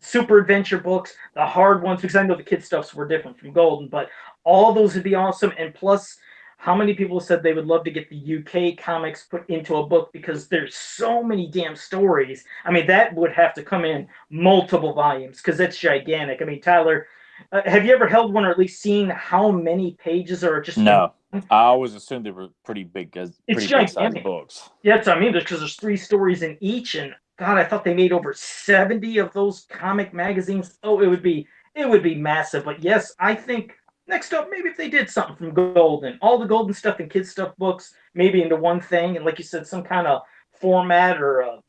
Super Adventure books, the hard ones, because I know the kid stuffs were different from Golden, but all those would be awesome. And plus, how many people said they would love to get the UK comics put into a book because there's so many damn stories. I mean, that would have to come in multiple volumes because it's gigantic. I mean, Tyler, have you ever held one or at least seen how many pages are just? No, I always assumed they were pretty big sized books. Yeah, that's what I mean. Because there's 3 stories in each, and God, I thought they made over 70 of those comic magazines. Oh, it would be massive. But yes, I think. Next up, maybe if they did something from Golden, all the Golden stuff and kids stuff books, maybe into one thing, and like you said, some kind of format or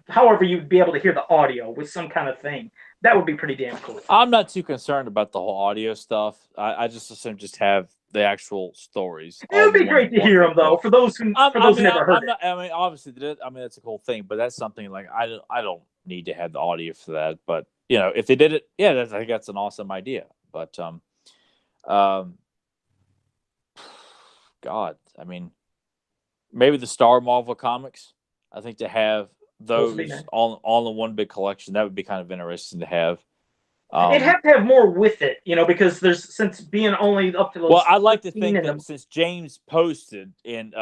however you'd be able to hear the audio with some kind of thing. That would be pretty damn cool. I'm not too concerned about the whole audio stuff. I just assume just have the actual stories. It would be great to hear them though, for those who never heard it. I mean, obviously, that's a cool thing, but that's something like I don't need to have the audio for that. But if they did it, I think that's an awesome idea. But God, I mean, maybe the Star Marvel comics. I think to have those all in one big collection, that would be kind of interesting to have. It'd have to have more with it, because since being only up to those. Well, I'd like to think that since James posted in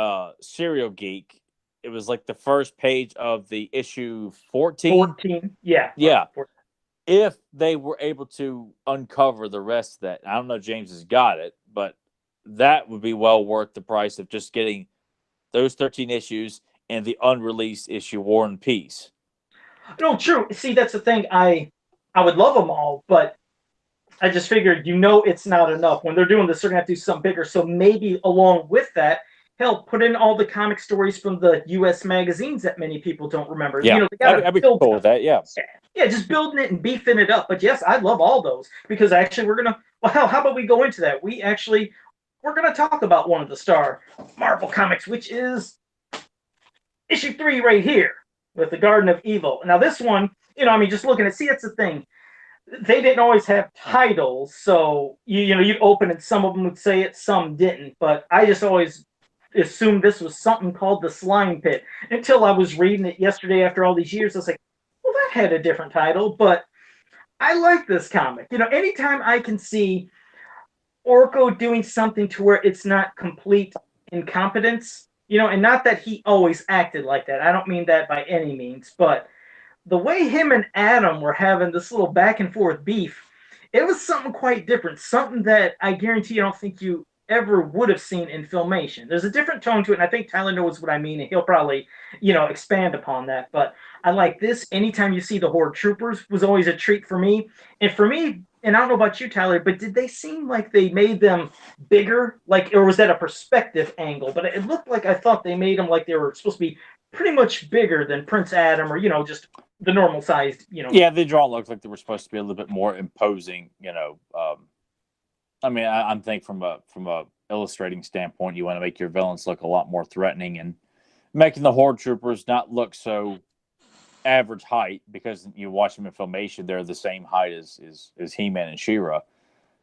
Serial Geek, it was like the first page of the issue 14. 14, yeah. 14. If they were able to uncover the rest of that, I don't know if James has got it, but that would be well worth the price of just getting those 13 issues and the unreleased issue War and Peace. No, true. See, that's the thing. I would love them all, but I just figured, it's not enough. When they're doing this, they're gonna have to do something bigger. So maybe along with that, hell, put in all the comic stories from the U.S. magazines that many people don't remember. Yeah, They gotta I'd be build cool it with up. that. Yeah. Yeah, just building it and beefing it up. But yes, I love all those because actually we're gonna. Well, hell, how about we go into that? We're gonna talk about one of the Star Marvel comics, which is issue 3 right here with the Garden of Evil. Now this one, just looking at, see, that's the thing, they didn't always have titles, so you'd open it. Some of them would say it, some didn't. But I just always assumed this was something called the Slime Pit until I was reading it yesterday. After all these years, I was like, well, that had a different title. But I like this comic. Anytime I can see Orko doing something to where it's not complete incompetence, and not that he always acted like that. I don't mean that by any means, but the way him and Adam were having this little back and forth beef, it was something quite different. Something that I guarantee you don't think you ever would have seen in filmation. There's a different tone to it, and I think Tyler knows what I mean, and he'll probably, expand upon that. But I like this. Anytime you see the Horde Troopers was always a treat for me. And for me, and I don't know about you, Tyler, but did they seem like they made them bigger? Like, or was that a perspective angle? But it looked like I thought they made them like they were supposed to be pretty much bigger than Prince Adam, or just the normal sized. Yeah, the drawing looked like they were supposed to be a little bit more imposing. I mean, I'm thinking from a illustrating standpoint, you want to make your villains look a lot more threatening and making the Horde Troopers not look so average height, because you watch them in filmation, they're the same height as He-Man and She-Ra.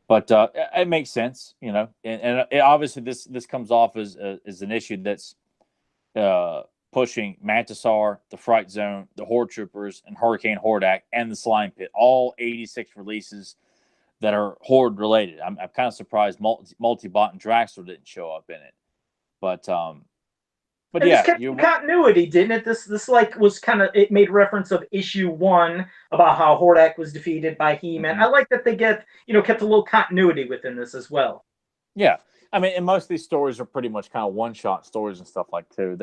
But it makes sense, and obviously this comes off as an issue that's pushing Mantisaur, the Fright Zone, the Horde Troopers, and Hurricane Hordak, and the Slime Pit, all 86 releases that are Horde related. I'm kind of surprised Multibot and Draxler didn't show up in it, but And this yeah, kept continuity, didn't it? This like was kind of, it made reference of issue 1 about how Hordak was defeated by He-Man. mm-hmm. I like that they kept a little continuity within this as well. Yeah, I mean, and most of these stories are pretty much kind of one-shot stories and stuff like too.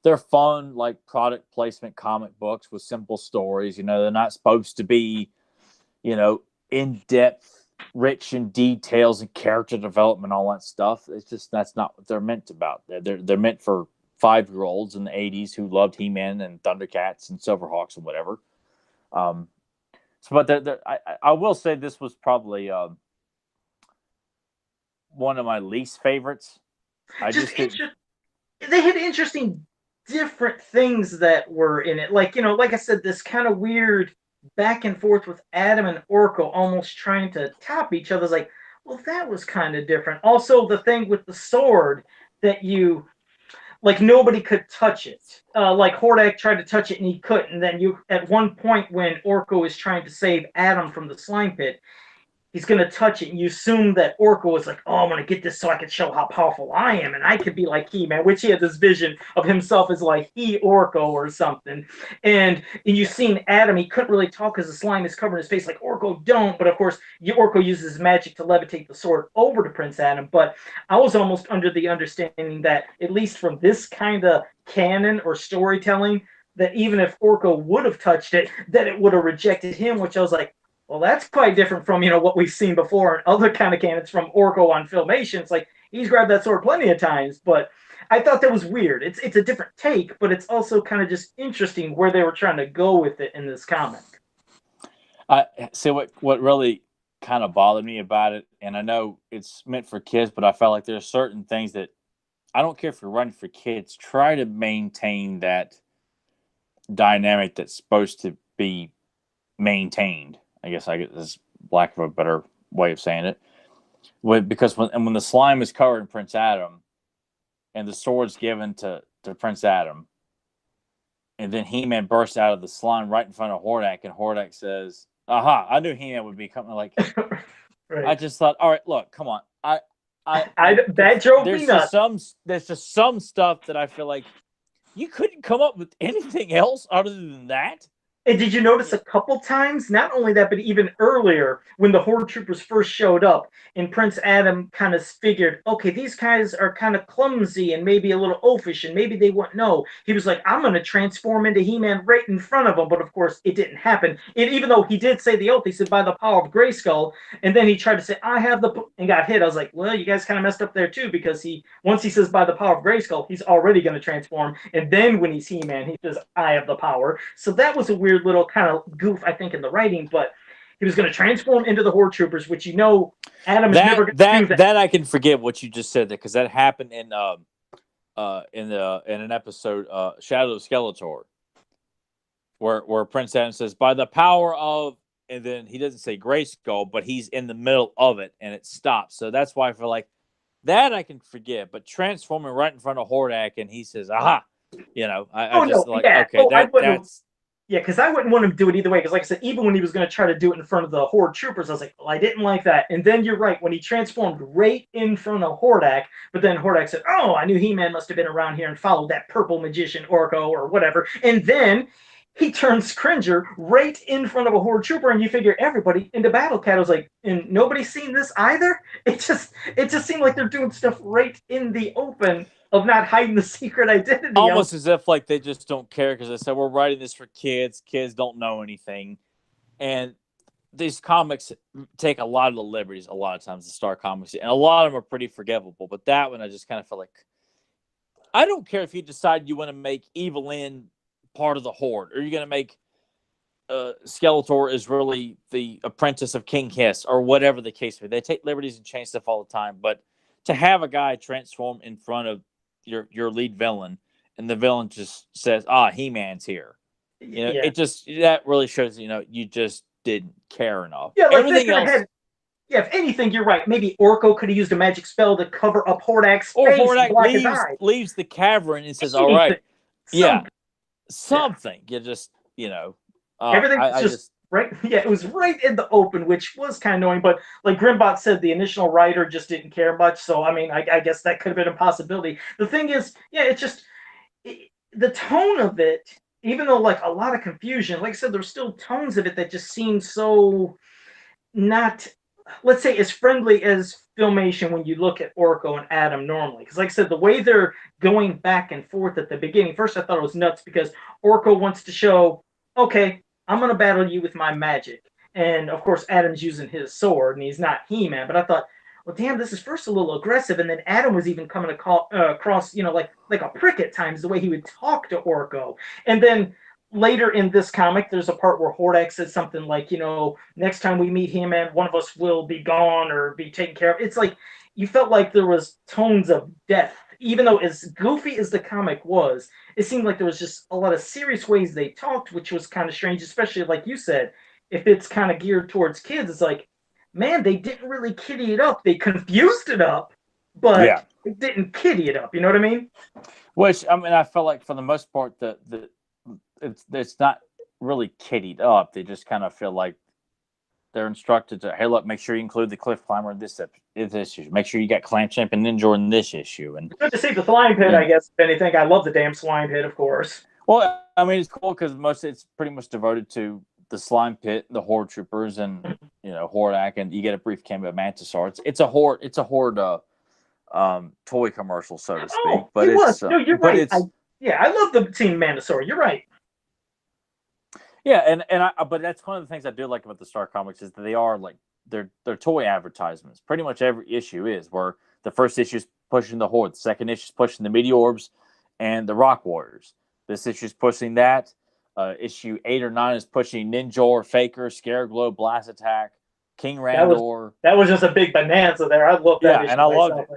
They're fun, like product placement comic books with simple stories. They're not supposed to be, in depth, rich in details and character development, all that stuff. It's just, that's not what they're meant about. They're meant for 5-year-olds in the '80s who loved He-Man and Thundercats and Silverhawks and whatever. But I will say this was probably one of my least favorites. They had interesting, different things that were in it. Like like I said, this kind of weird back and forth with Adam and Orko almost trying to top each other. It's like, well, that was kind of different. Also, the thing with the sword that like nobody could touch it. Like Hordak tried to touch it and he couldn't. And then at one point when Orko is trying to save Adam from the slime pit, he's going to touch it, and you assume that Orko is like, oh, I'm going to get this so I can show how powerful I am, and I could be like He-Man, which he had this vision of himself as like Orko or something. And you've seen Adam, he couldn't really talk because the slime is covering his face like Orko don't, but of course, Orko uses magic to levitate the sword over to Prince Adam. But I was almost under the understanding that, at least from this kind of canon or storytelling, that even if Orko would have touched it, that it would have rejected him, which I was like, well, that's quite different from what we've seen before and other kind of canons from Orko on Filmation. It's like he's grabbed that sword plenty of times, but I thought that was weird. It's a different take, but it's also kind of just interesting where they were trying to go with it in this comic. I see what really kind of bothered me about it, and I know it's meant for kids, but I felt like there's certain things that I don't care if you're running for kids. Try to maintain that dynamic that's supposed to be maintained. I guess is lack of a better way of saying it. Because when the slime is covered in Prince Adam, and the sword's given to Prince Adam, and then He-Man bursts out of the slime right in front of Hordak, and Hordak says, "Aha! I knew He-Man would be coming." Like, right. I just thought, all right, look, come on, that drove me nuts. There's just some stuff that I feel like you couldn't come up with anything else other than that. And did you notice a couple times, not only that, but even earlier when the Horde Troopers first showed up and Prince Adam kind of figured, okay, these guys are kind of clumsy and maybe a little oafish and maybe they wouldn't know. He was like, I'm going to transform into He-Man right in front of them. But of course, it didn't happen. And even though he did say the oath, he said, by the power of Grayskull. And then he tried to say, I have the, and got hit. I was like, well, you guys kind of messed up there too, because once he says by the power of Grayskull, he's already going to transform. And then when he's He-Man, he says, I have the power. So that was a weird little kind of goof, I think, in the writing, but he was going to transform into the Horde Troopers, which Adam is never going to do that. That I can forgive what you just said there, because that happened in an episode, Shadow of Skeletor, where Prince Adam says, by the power of, and then he doesn't say Grayskull, but he's in the middle of it and it stops. So that's why I feel like that I can forgive, but transforming right in front of Hordak and he says, aha, that's. Yeah, because I wouldn't want him to do it either way. Because, like I said, even when he was going to try to do it in front of the Horde Troopers, I was like, well, I didn't like that. And then you're right. When he transformed right in front of Hordak, but then Hordak said, oh, I knew He-Man must have been around here and followed that purple magician Orko or whatever. And then he turns Cringer right in front of a Horde Trooper, and you figure everybody into Battle Cat was like, and nobody's seen this either? It just seemed like they're doing stuff right in the open of not hiding the secret identity. Almost as if like they just don't care, because they said we're writing this for kids. Kids don't know anything, and these comics take a lot of the liberties. A lot of times, the Star comics, and a lot of them are pretty forgivable. But that one, I just kind of feel like I don't care if you decide you want to make Evelyn part of the Horde, or you're going to make Skeletor is really the apprentice of King Hiss, or whatever the case may be. They take liberties and change stuff all the time, but to have a guy transform in front of your lead villain, and the villain just says, He-Man's here. It just, that really shows, you just didn't care enough. Yeah, like everything else. Yeah, if anything, you're right. Maybe Orko could have used a magic spell to cover up Hordak's face. Or Hordak leaves the cavern and says, all right. Something. You just, everything was just right. Yeah, it was right in the open, which was kind of annoying. But like Grimbot said, the initial writer just didn't care much. So, I mean, I guess that could have been a possibility. The thing is, it's just the tone of it, even though like a lot of confusion, like I said, there's still tones of it that just seem so not, let's say, as friendly as Filmation when you look at Orko and Adam normally. Because like I said, the way they're going back and forth at the beginning, first I thought it was nuts because Orko wants to show, okay, I'm going to battle you with my magic. And, of course, Adam's using his sword, and he's not He-Man. But I thought, well, damn, this is first a little aggressive. And then Adam was even coming across, like a prick at times, the way he would talk to Orko. And then later in this comic, there's a part where Hordak says something like, next time we meet He-Man, one of us will be gone or be taken care of. It's like you felt like there was tones of death. Even though as goofy as the comic was, it seemed like there was just a lot of serious ways they talked, which was kind of strange, especially like you said, if it's kind of geared towards kids. It's like, man, they didn't really kiddie it up. They confused it up, but it didn't kiddie it up. You know what I mean? Which, I mean, I felt like for the most part, it's not really kiddied up. They just kind of feel like they're instructed to, hey, look, make sure you include the Cliff Climber in this issue. Make sure you got Clam Champ and Ninja in this issue. And good to see the Slime Pit, I guess, if anything. I love the damn Slime Pit, of course. Well, I mean, it's cool because it's pretty much devoted to the Slime Pit, the Horde Troopers, and Hordak, and you get a brief cameo of Mantisaur. It's a Horde toy commercial, so to speak. But no, you're right. I love the Team Mantisaur. You're right. Yeah, but that's one of the things I do like about the Star Comics is that they are like they're toy advertisements. Pretty much every issue is, where the first issue is pushing the Horde, the second issue is pushing the Meteorbs and the Rock Warriors. This issue is pushing that. Issue 8 or 9 is pushing Ninjor, Faker, Scareglow, Blast Attack, King Randor. That was just a big bonanza there. I love that. Yeah, and I loved it.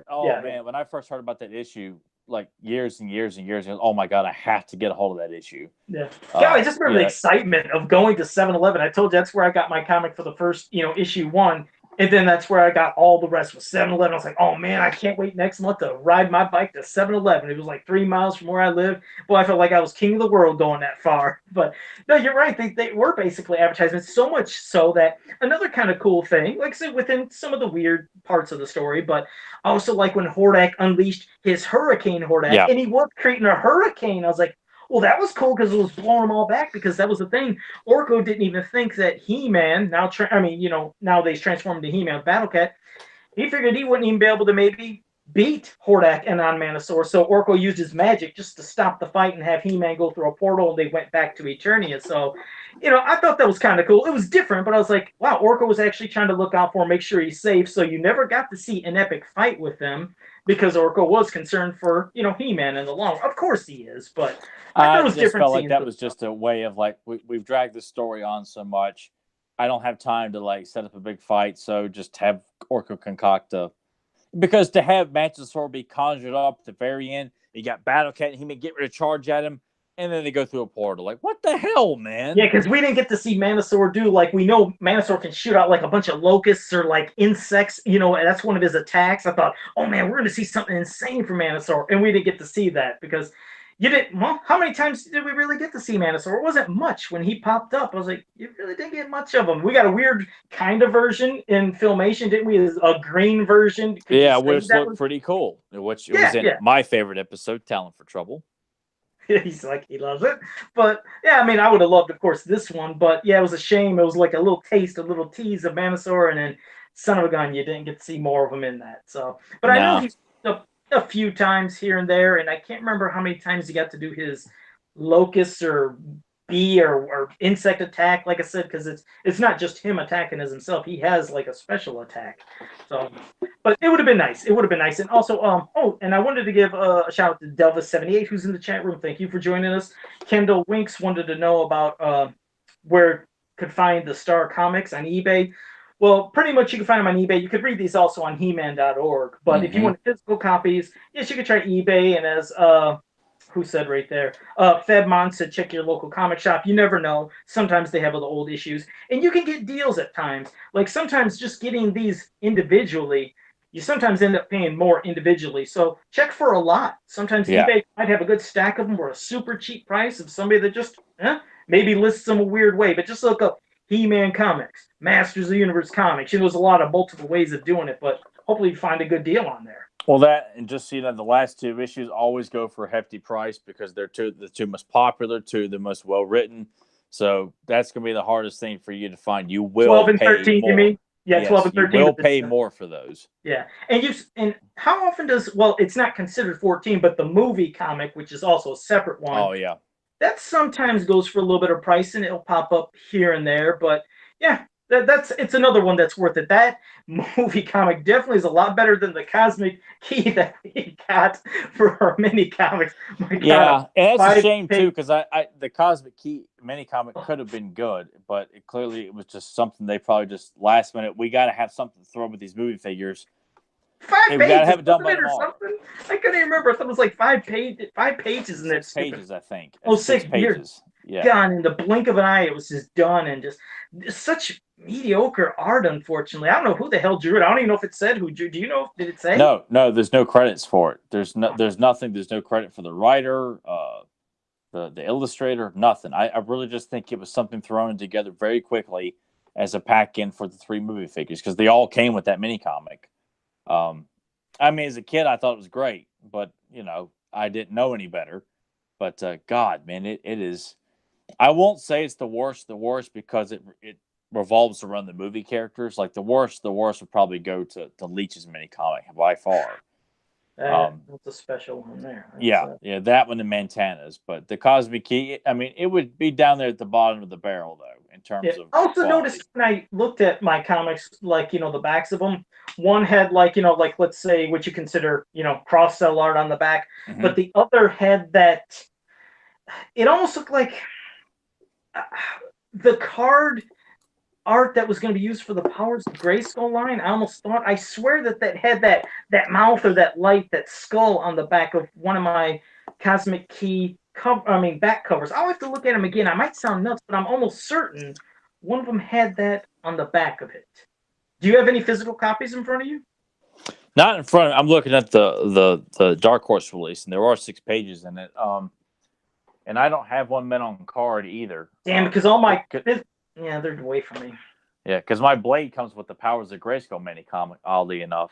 Man, when I first heard about that issue, like years and years and years ago, oh my god, I have to get a hold of that issue. Yeah, I just remember the excitement of going to 7-Eleven. I told you that's where I got my comic for the first, issue 1. And then that's where I got all the rest with 7-Eleven. I was like, oh, man, I can't wait next month to ride my bike to 7-Eleven. It was like 3 miles from where I live. Boy, I felt like I was king of the world going that far. But, no, you're right. They were basically advertisements, so much so that another kind of cool thing, like I said, within some of the weird parts of the story, but also like when Hordak unleashed his Hurricane Hordak, and he was creating a hurricane. I was like, Well, that was cool because it was blowing them all back because that was the thing. Orko didn't even think that He-Man, now they've transformed into He-Man Battle Cat. He figured he wouldn't even be able to maybe beat Hordak and On-Manosaur, so Orko used his magic just to stop the fight and have He-Man go through a portal, and they went back to Eternia. So, I thought that was kind of cool. It was different, but I was like, wow, Orko was actually trying to look out for him, make sure he's safe, so you never got to see an epic fight with them because Orko was concerned for, He-Man in the long run. Of course he is, but I thought it was just different. Felt like that was just a way of like, we've dragged this story on so much. I don't have time to like set up a big fight, so just have Orko concoct because to have Mantisaur be conjured up at the very end, you got Battle Cat and he may get ready to charge at him, and then they go through a portal. Like, what the hell, man? Yeah, because we didn't get to see Manosaur do, like, we know Manosaur can shoot out like a bunch of locusts or like insects, and that's one of his attacks. I thought, oh man, we're going to see something insane from Manosaur, and we didn't get to see that because you didn't. Well, how many times did we really get to see Manosaur? It wasn't much when he popped up. I was like, you really didn't get much of him. We got a weird kind of version in Filmation, didn't we? A green version. Yeah, which looked pretty cool. Which was in my favorite episode, Talent for Trouble. He's like, he loves it. But yeah, I mean, I would have loved, of course, this one. But yeah, it was a shame. It was like a little taste, a little tease of Manosaur, and then son of a gun, you didn't get to see more of him in that. So, but I know he's a few times here and there, and I can't remember how many times he got to do his locust or bee or insect attack. Like I said, because it's not just him attacking as himself. He has like a special attack. So, but it would have been nice. It would have been nice. And also, and I wanted to give a shout out to Delvis78 who's in the chat room. Thank you for joining us. Kendall Winks wanted to know about where could find the Star Comics on eBay. Well, pretty much you can find them on eBay. You could read these also on He-Man.org. But if you want physical copies, yes, you could try eBay. And as who said right there? Febmon said check your local comic shop. You never know. Sometimes they have the old issues. And you can get deals at times. Like sometimes just getting these individually, you sometimes end up paying more individually. So check for a lot. Sometimes eBay might have a good stack of them for a super cheap price of somebody that just maybe lists them a weird way. But just look up He-Man Comics, Masters of the Universe Comics. There's a lot of multiple ways of doing it, but hopefully you find a good deal on there. Well, that, and just the last two issues always go for a hefty price because they're the two most popular, two the most well written. So that's going to be the hardest thing for you to find. You will 12 and pay 13, more. you mean? Yeah, yes, 12 and 13. You will pay more for those. Yeah. And how often it's not considered 14, but the movie comic, which is also a separate one. Oh, yeah. That sometimes goes for a little bit of price and it'll pop up here and there. But yeah, it's another one that's worth it. That movie comic definitely is a lot better than the Cosmic Key that we got for our mini comics. Yeah, and it's a shame too because the Cosmic Key mini comic could have been good, but it was just something they probably just last minute. We got to have something to throw with these movie figures. 5 pages. We got to have it done by tomorrow. I couldn't even remember. I thought it was like 5 pages in there. 6 pages, I think. Oh, 6 pages. Yeah. Gone in the blink of an eye. It was just done, and just such mediocre art. Unfortunately, I don't know who the hell drew it. I don't even know if it said who drew. Do you know? Did it say? No. There's no credits for it. There's nothing. There's no credit for the writer, the illustrator, nothing. I really just think it was something thrown together very quickly as a pack in for the 3 movie figures because they all came with that mini comic. I mean, as a kid, I thought it was great, but I didn't know any better. But God, man, it is. I won't say it's the worst because it revolves around the movie characters. Like the worst would probably go to Leech's mini comic by far. That's a special one there. Yeah, that one and Montana's. But the Cosmic Key, I mean, it would be down there at the bottom of the barrel though, in terms of. I also noticed when I looked at my comics, like the backs of them, one had like let's say what you consider cross cell art on the back, but the other had that. It almost looked like the card art that was going to be used for the Powers of Grayskull line. I swear that had that mouth or that light, that skull on the back of one of my Cosmic Key back covers. I'll have to look at them again. I might sound nuts, but I'm almost certain one of them had that on the back of it. Do you have any physical copies in front of you? Not in front. I'm looking at the Dark Horse release, and there are 6 pages in it. And I don't have one meant on card either. Damn, because all my they're away from me. Yeah, because my Blade comes with the Powers of Grayskull mini comic, oddly enough.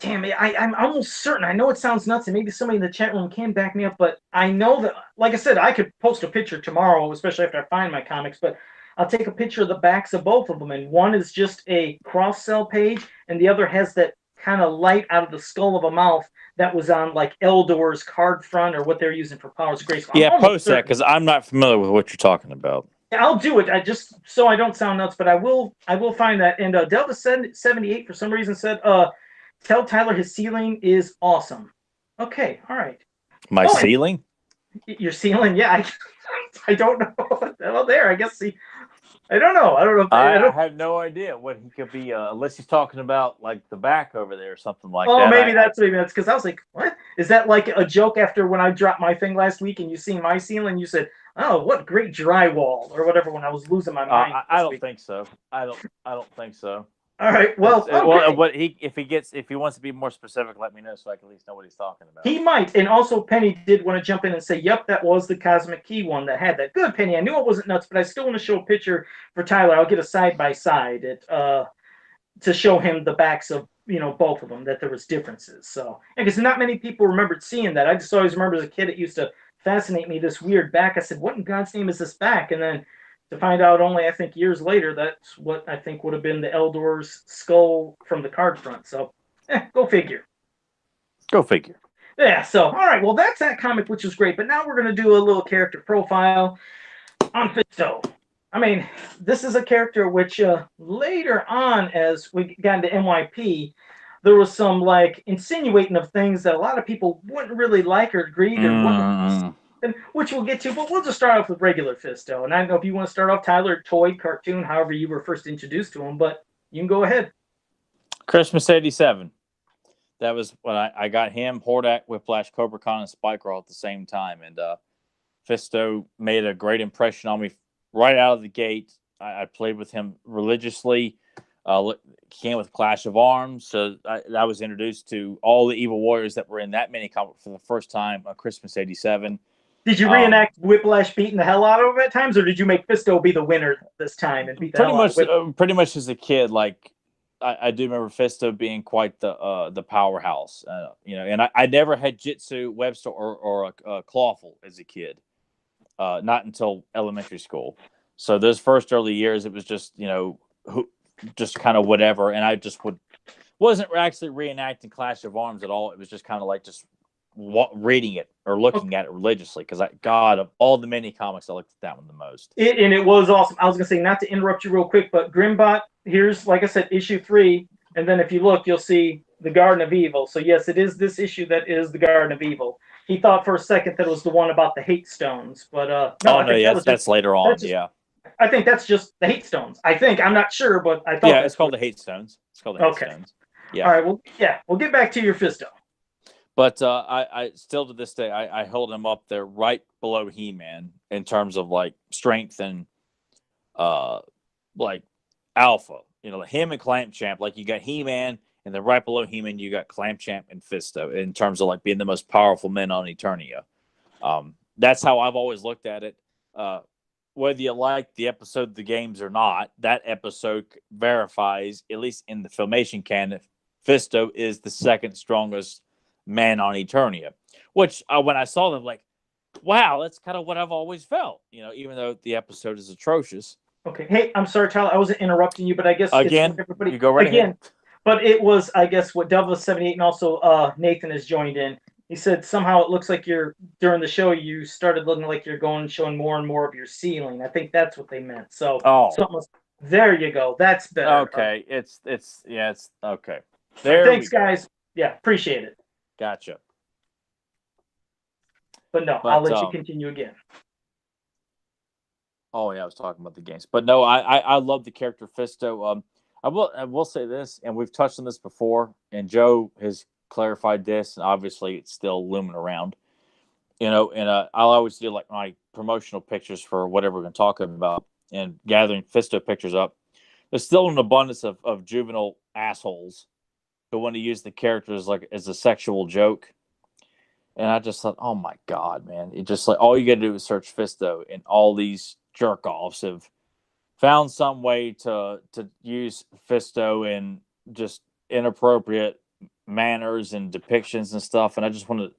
Damn it, I'm almost certain. I know it sounds nuts, and maybe somebody in the chat room can back me up, but I know that, like I said, I could post a picture tomorrow, especially after I find my comics, but I'll take a picture of the backs of both of them, and one is just a cross-sell page, and the other has that kind of light out of the skull of a mouth that was on, like, Eldor's card front or what they're using for Powers of Grayskull. I'm Yeah, almost post that certain. because I'm not familiar with what you're talking about. I'll do it. I just so I don't sound nuts, but I will find that. And Delta 78 for some reason said, tell Tyler his ceiling is awesome. Okay, all right. My Oh, and ceiling? your ceiling, yeah. I don't know. Well, there. I guess. See, I don't know. I don't know. I I don't. have no idea what he could be, unless he's talking about like the back over there or something like Oh, that. maybe that's because I was like, what is that like a joke after when I dropped my thing last week and you seen my ceiling? You said, oh, what great drywall or whatever when I was losing my mind I last don't week. think so. I don't think so. All right. That's Well, okay. what he if he wants to be more specific, let me know so I can at least know what he's talking about. He might. And also, Penny did want to jump in and say, yep, that was the Cosmic Key one that had that. Good, Penny. I knew it wasn't nuts, but I still want to show a picture for Tyler. I'll get a side by side to show him the backs of, both of them, that there was differences. So, because not many people remembered seeing that. I just always remember as a kid, it used to fascinate me, this weird back. I said, what in God's name is this back? And then to find out only, I think, years later, that's what I think would have been the Eldor's skull from the card front. So, go figure. Go figure. Yeah, so, all right, well, that's that comic, which is great. But now we're going to do a little character profile on Fisto. I mean, this is a character which later on, as we got into MYP, there was some, like, insinuating of things that a lot of people wouldn't really like or agree or wouldn't, which we'll get to. But we'll just start off with regular Fisto. And I don't know if you want to start off, Tyler, toy, cartoon, however you were first introduced to him, but you can go ahead. Christmas '87. That was when I got him, Hordak, Whiplash, Cobra Khan, and Spike Raw at the same time. And Fisto made a great impression on me right out of the gate. I played with him religiously. Came with Clash of Arms, so I was introduced to all the Evil Warriors that were in that mini comic for the first time on Christmas '87. Did you reenact Whiplash beating the hell out of him at times, or did you make Fisto be the winner this time and beat the hell out of Whiplash? Pretty much as a kid, like I do remember Fisto being quite the powerhouse, and I never had Jitsu, Webster, or Clawful as a kid, not until elementary school. So those first early years, it was just just kind of whatever, and I just wasn't actually reenacting Clash of Arms at all. It was just kind of like just reading it or looking at it religiously because God, of all the mini comics, I looked at that one the most. And it was awesome. I was gonna say, not to interrupt you real quick, but Grimbot, here's, like I said, issue 3, and then if you look, you'll see the Garden of Evil. So yes, it is this issue that is the Garden of Evil. He thought for a second that it was the one about the hate stones, but that's later on. I think that's just the hate stones. I think, I'm not sure, but I thought it's called the hate stones. It's called the hate stones. Yeah. All right. Well, yeah, we'll get back to your Fisto. But I still to this day I hold him up there right below He-Man in terms of like strength and like alpha. Him and Clamp Champ. Like you got He-Man, and then right below He-Man you got Clamp Champ and Fisto in terms of like being the most powerful men on Eternia. That's how I've always looked at it. Whether you like the episode, the games, or not, that episode verifies, at least in the Filmation canon, Fisto is the second strongest man on Eternia. Which, when I saw them, like, wow, that's kind of what I've always felt. Even though the episode is atrocious. Okay. Hey, I'm sorry, Tyler. I wasn't interrupting you, but I guess again, everybody, you go right ahead. But it was, I guess, what Delva 78 and also Nathan has joined in. He said somehow it looks like during the show you started looking like you're showing more and more of your ceiling. I think that's what they meant. So there you go. That's better. Okay, it's okay. Thanks, guys. Yeah, appreciate it. Gotcha. But I'll let you continue again. Oh yeah, I was talking about the games, but no, I love the character Fisto. I will say this, and we've touched on this before, and Joe has clarified this, and obviously it's still looming around. And I'll always do like my promotional pictures for whatever we're going to talk about, and gathering Fisto pictures up. There's still an abundance of juvenile assholes who want to use the characters like as a sexual joke. And I just thought, oh my God, man. It just like all you got to do is search Fisto, and all these jerk offs have found some way to use Fisto in just inappropriate manners and depictions and stuff, and I just want to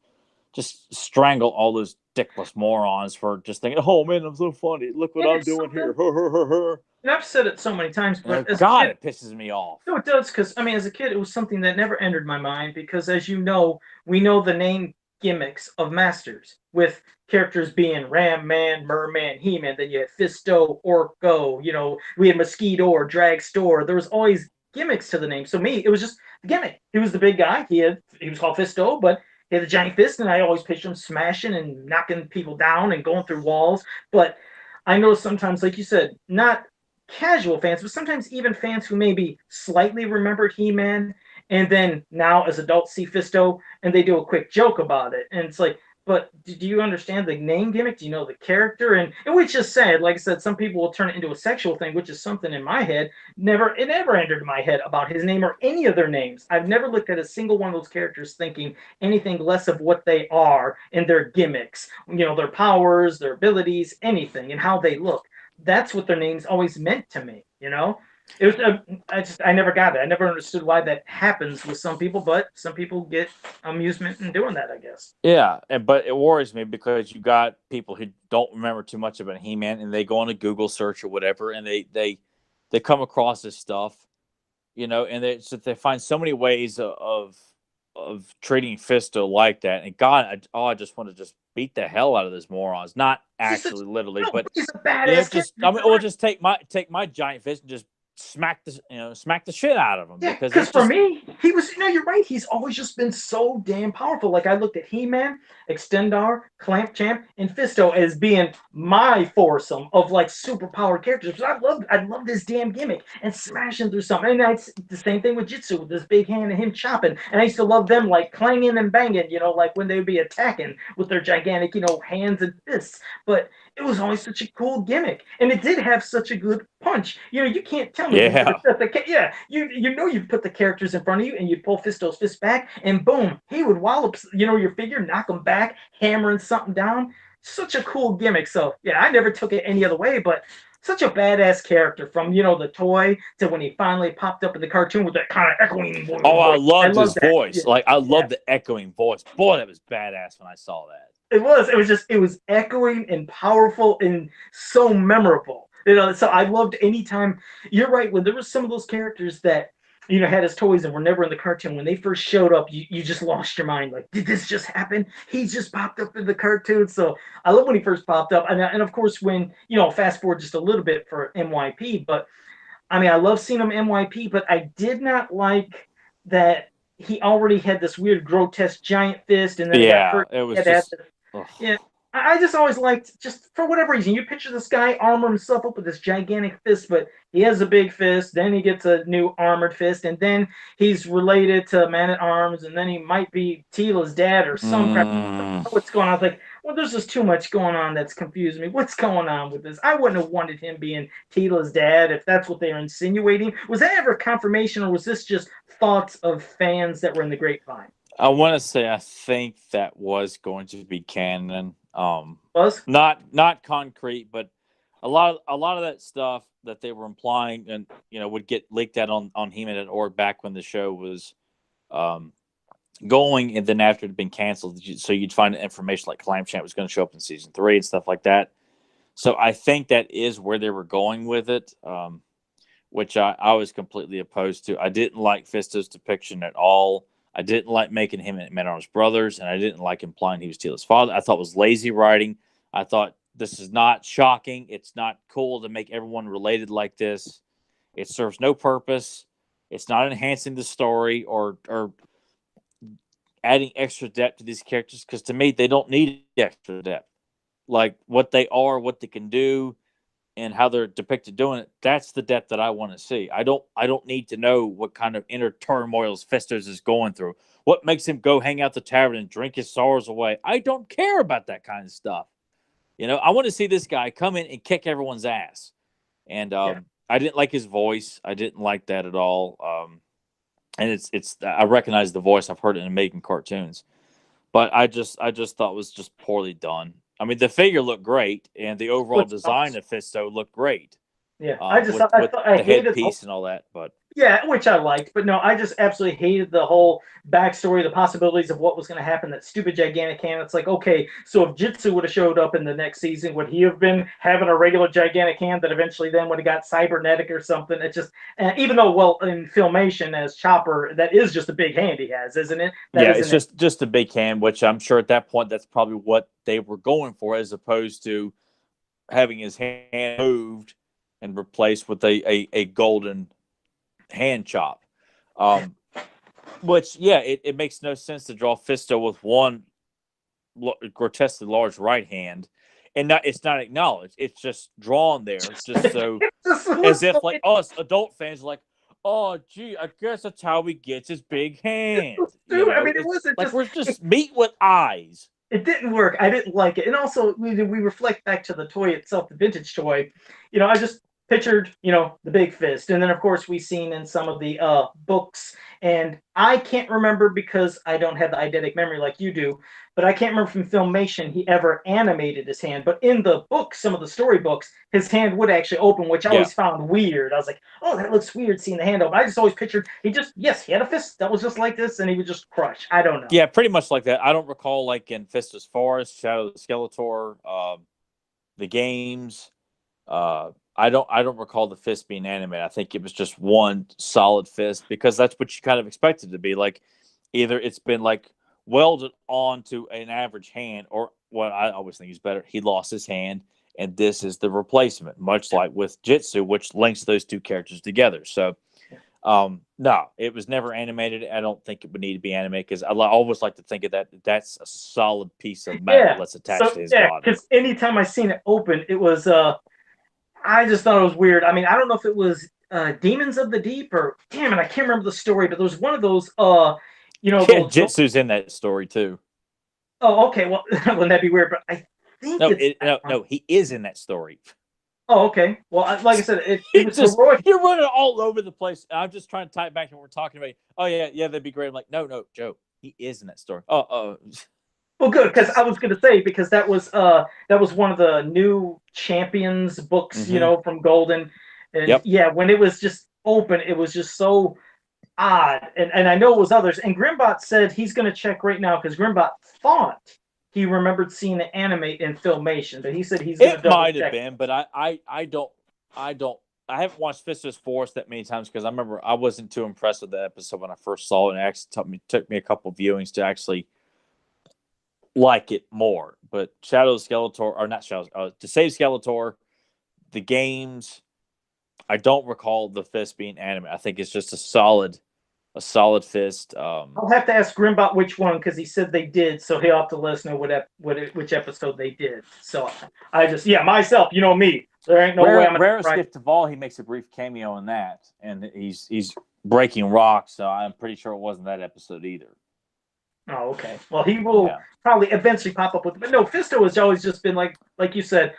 just strangle all those dickless morons for just thinking, "Oh man, I'm so funny. Look what And I'm it's doing here." something, and I've said it so many times, but as a God, kid, it pisses me off. no, it does, because I mean, as a kid, it was something that never entered my mind because, as you know, we know the name gimmicks of Masters with characters being Ram Man, Merman, He Man. Then you had Fisto, Orko. You know, we had Mosquito or Dragstore. There was always gimmicks to the name. So me, it was just the gimmick. He was the big guy. He was called Fisto, but he had a giant fist, and I always picture him smashing and knocking people down and going through walls. But I know sometimes, like you said, not casual fans, but sometimes even fans who maybe slightly remembered He-Man and then now as adults see Fisto and they do a quick joke about it. And it's like, but do you understand the name gimmick? Do you know the character? And we just said, like I said, some people will turn it into a sexual thing, which is something in my head. It never entered my head about his name or any of their names. I've never looked at a single one of those characters thinking anything less of what they are in their gimmicks, their powers, their abilities, anything, and how they look. That's what their names always meant to me. It was I never got it. I never understood why that happens with some people, but some people get amusement in doing that, I guess. Yeah, but it worries me because you got people who don't remember too much about He-Man, and they go on a Google search or whatever, and they come across this stuff, and they find so many ways of treating Fisto like that. And God, I just want to just beat the hell out of those morons. Not He's such actually, literally, no, but he's a badass just character. or just take my giant fist and just smack the shit out of them Yeah, because because it's for just me, he was, you're right. He's always just been so damn powerful. Like, I looked at He Man, Extendar, Clamp Champ, and Fisto as being my foursome of like super powered characters. Because I loved this damn gimmick and smashing through something. And that's the same thing with Jitsu, with this big hand and him chopping. And I used to love them like clanging and banging, like when they would be attacking with their gigantic, hands and fists. But it was always such a cool gimmick, and it did have such a good punch. You can't tell me you never yeah. set yeah. You put the characters in front of you, and you pull Fisto's fist back, and boom, he would wallop your figure, knock him back, hammering something down. Such a cool gimmick. So yeah, I never took it any other way, but such a badass character from the toy to when he finally popped up in the cartoon with that kind of echoing Oh, I voice. I loved love his that. Yeah, voice. Like I yeah. loved the echoing voice. Boy, that was badass when I saw that. It was echoing and powerful and so memorable. So I loved anytime. You're right. When there was some of those characters that had as toys and were never in the cartoon, when they first showed up, you just lost your mind. Like, did this just happen? He just popped up in the cartoon. So I love when he first popped up, and of course when fast forward just a little bit for MYP. But I mean, I love seeing him MYP, but I did not like that he already had this weird grotesque giant fist, and then he got Yeah, hurt. it He was had to have just. this, Ugh. yeah. I just always liked, just for whatever reason, you picture this guy armor himself up with this gigantic fist, but he has a big fist, then he gets a new armored fist, and then he's related to Man at Arms, and then he might be Tila's dad or some crap. Mm. What's going on? I was like, well, there's just too much going on that's confusing me. What's going on with this? I wouldn't have wanted him being Tila's dad if that's what they were insinuating. Was that ever confirmation, or was this just thoughts of fans that were in the grapevine? I want to say I think that was going to be canon. Was? Not concrete, but a lot of that stuff that they were implying and would get leaked out on He-Man.org back when the show was um going, and then after it had been canceled, so you'd find information like Clam Champ was going to show up in season 3 and stuff like that. So I think that is where they were going with it, which I was completely opposed to. I didn't like Fisto's depiction at all. I didn't like making him and Man Arms brothers, and I didn't like implying he was Teela's father. I thought it was lazy writing. I thought this is not shocking. It's not cool to make everyone related like this. It serves no purpose. It's not enhancing the story or adding extra depth to these characters because to me they don't need extra depth. Like what they are, what they can do, and how they're depicted doing it. That's the depth that I want to see. I don't need to know what kind of inner turmoils Festus is going through. What makes him go hang out the tavern and drink his sorrows away? I don't care about that kind of stuff. I want to see this guy come in and kick everyone's ass. And Yeah. I didn't like his voice. I didn't like that at all. And it's I recognize the voice. I've heard it in American cartoons, but I just thought it was just poorly done. I mean, the figure looked great, and the overall What's design awesome. of Fisto looked great Yeah. with I the hated headpiece and all that. But Yeah, which I liked, but no, I just absolutely hated the whole backstory, the possibilities of what was going to happen. That stupid gigantic hand. It's like, okay, so if Jitsu would have showed up in the next season, would he have been having a regular gigantic hand that eventually then would have got cybernetic or something? It just, even though, well, in Filmation as Chopper, that is just a big hand he has, isn't it? That Yeah, it's isn't it. just a big hand, which I'm sure at that point that's probably what they were going for, as opposed to having his hand moved and replaced with a golden hand chop. Um, which, yeah, it makes no sense to draw Fisto with one grotesquely large right hand, and it's not acknowledged. It's just drawn there, just so as if like us adult fans are like, oh gee, I guess that's how he gets his big hand. You I know, mean, it it's wasn't like just we're just meat with eyes. it didn't work. I didn't like it. And also, we reflect back to the toy itself, the vintage toy. I just pictured, the big fist. And then, of course, we seen in some of the books. And I can't remember because I don't have the eidetic memory like you do, but I can't remember from Filmation he ever animated his hand. But in the books, some of the storybooks, his hand would actually open, which I Yeah, always found weird. I was like, oh, that looks weird seeing the hand open. I just always pictured yes, he had a fist that was just like this and he would just crush. I don't know. yeah, pretty much like that. I don't recall like in Fista's Forest, Shadow of the Skeletor, the games. I don't recall the fist being animated. I think it was just one solid fist because that's what you kind of expected to be. Like either it's been like welded onto an average hand, or what I always think is better, he lost his hand and this is the replacement, much like with Jitsu, which links those two characters together. So no, it was never animated. I don't think it would need to be animated because I always like to think of that. That's a solid piece of metal Yeah. that's attached So to his yeah, body. because anytime I seen it open, it was I just thought it was weird. I mean, I don't know if it was Demons of the Deep or damn it, I can't remember the story, but there was one of those Yeah, those Jitsu's in that story too. oh okay, well wouldn't that be weird? But I think No, it's that one. no, he is in that story. Oh, okay. Well, like I said, it It was just heroic. you're running all over the place. I'm just trying to tie it back to what we're talking about. Oh yeah, yeah, that'd be great. I'm like, no, Joe, he is in that story. Oh, Well, good because I was going to say because that was one of the new champions books, mm-hmm. from Golden, and Yep. yeah, when it was just open, it was just so odd. And I know it was others. And Grimbot said he's going to check right now because Grimbot thought he remembered seeing the anime in Filmation, but he said he's going to It double might have check. been, but I don't I haven't watched Fista's Forest that many times because I remember I wasn't too impressed with that episode when I first saw it, and it actually took me a couple of viewings to actually like it more. But Shadow of Skeletor, or not Shadow, to save Skeletor, the games, I don't recall the fist being anime. I think it's just a solid fist. I'll have to ask Grimbot which one because he said they did, so he'll have to let us know which episode they did. So I just myself, you know me, there ain't no way I'm gonna Rarest gift of all, he makes a brief cameo in that, and he's breaking rocks. So I'm pretty sure it wasn't that episode either. Oh, okay. Well, he will Yeah. probably eventually pop up with it. But no, Fisto has always just been like you said,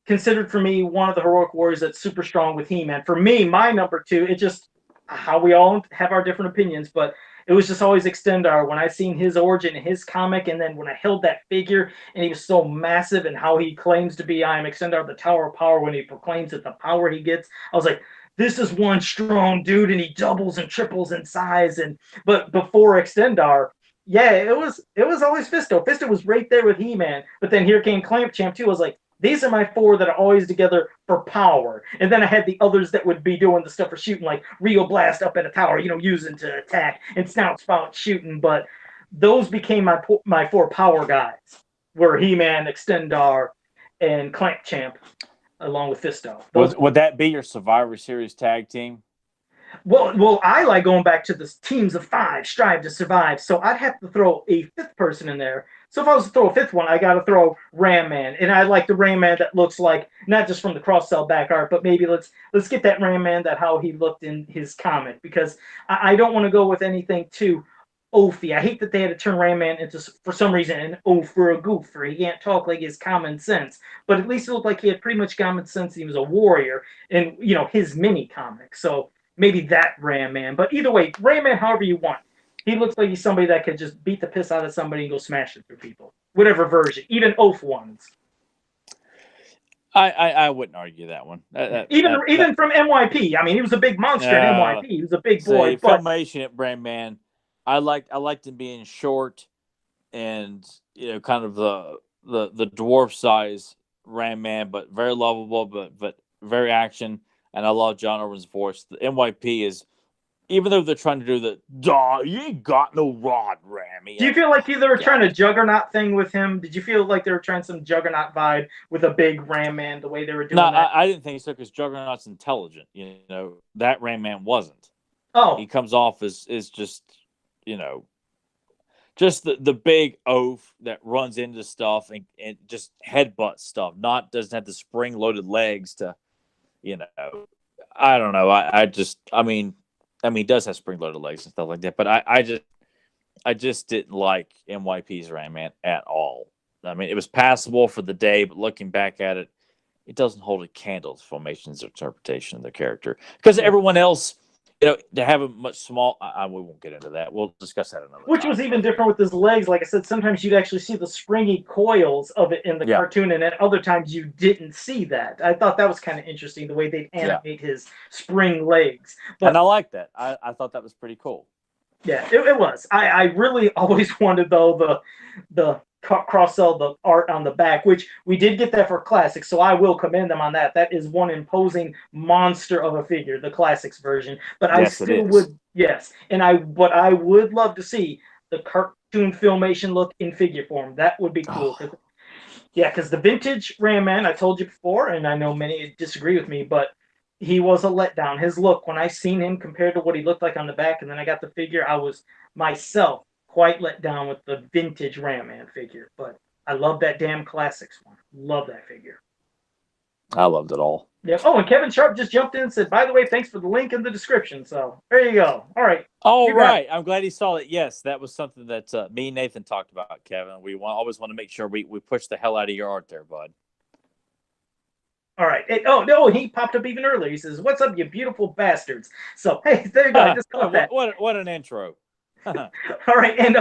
considered for me one of the heroic warriors that's super strong with He-Man. For me, my number two, it just how we all have our different opinions, but it was just always Extendar. When I seen his origin, his comic, and then when I held that figure and he was so massive and how he claims to be, I am Extendar, the Tower of Power, when he proclaims it, the power he gets, I was like, this is one strong dude, and he doubles and triples in size. And but before Extendar, yeah, it was always Fisto. Fisto was right there with He-Man, but then here came Clamp Champ too. I was like, these are my four that are always together for power. And then I had the others that would be doing the stuff for shooting, like Rio Blast up at a tower, using to attack, and Snout Spout shooting. But those became my four power guys, were He-Man, Extendar, and Clamp Champ, along with Fisto. Those Would that be your Survivor Series tag team? Well, I like going back to the teams of five, strive to survive. So I'd have to throw a fifth person in there. So if I was to throw a fifth one, I got to throw Ram Man, and I like the Ram Man that looks like not just from the cross cell back art, but maybe let's get that Ram Man that how he looked in his comic because I don't want to go with anything too oafy. I hate that they had to turn Ram Man into for some reason an oaf or a goofer. He can't talk like his common sense, but at least it looked like he had pretty much common sense. He was a warrior in his mini comic. So maybe that Ram Man. But either way, Ram Man, however you want. He looks like he's somebody that could just beat the piss out of somebody and go smash it through people. Whatever version, even Oath ones. I wouldn't argue that one. Even from NYP. I mean, he was a big monster in Uh, NYP. He was a big say boy, but Filmation at Brand Man. I liked him being short and kind of the dwarf size Ram Man, but very lovable, but very action. And I love John Irwin's voice. The NYP is, even though they're trying to do the "Duh, you ain't got no rod, Rammy." do I you was feel like, like they were trying to God, juggernaut thing with him? Did you feel like they were trying some juggernaut vibe with a big Ram Man, the way they were no, doing that? I didn't think so because Juggernaut's intelligent. That Ram Man wasn't. He Oh, comes off as just you know just the big oaf that runs into stuff and just headbutt stuff. Not doesn't have the spring loaded legs to you know. I don't know. I mean, he does have spring loaded legs and stuff like that. But I just didn't like NYP's Ram Man at all. I mean, it was passable for the day, but looking back at it, it doesn't hold a candle to Filmation's interpretation of the character because yeah. everyone else, they have a much small. We won't get into that. We'll discuss that another Which time. was even But different with his legs. Like I said, sometimes you'd actually see the springy coils of it in the yeah, cartoon, and at other times you didn't see that. I thought that was kind of interesting, the way they'd yeah, animate his spring legs. and I But like that. I thought that was pretty cool. yeah, it was. I really always wanted though the cross cell, the art on the back, which we did get that for classics, so I will commend them on that. That is one imposing monster of a figure, the classics version. But I Yes, it still is. would, yes, and I would love to see the cartoon filmation look in figure form. That would be cool. Oh, Yeah, because the vintage Ram Man, I told you before, and I know many disagree with me, but he was a letdown. His look, when I seen him compared to what he looked like on the back, and then I got the figure, I was myself quite let down with the vintage Ram Man figure. But I love that damn classics one. Love that figure. I loved it all. Yeah. Oh, and Kevin Sharp just jumped in and said, by the way, thanks for the link in the description. So there you go. All right. All You got it. right, I'm glad he saw it. Yes, that was something that me and Nathan talked about, Kevin. Always want to make sure we push the hell out of your art there, bud. All right. Oh, no, he popped up even earlier. He says, what's up, you beautiful bastards? So, hey, there you go. I just caught that. what an intro. All right, and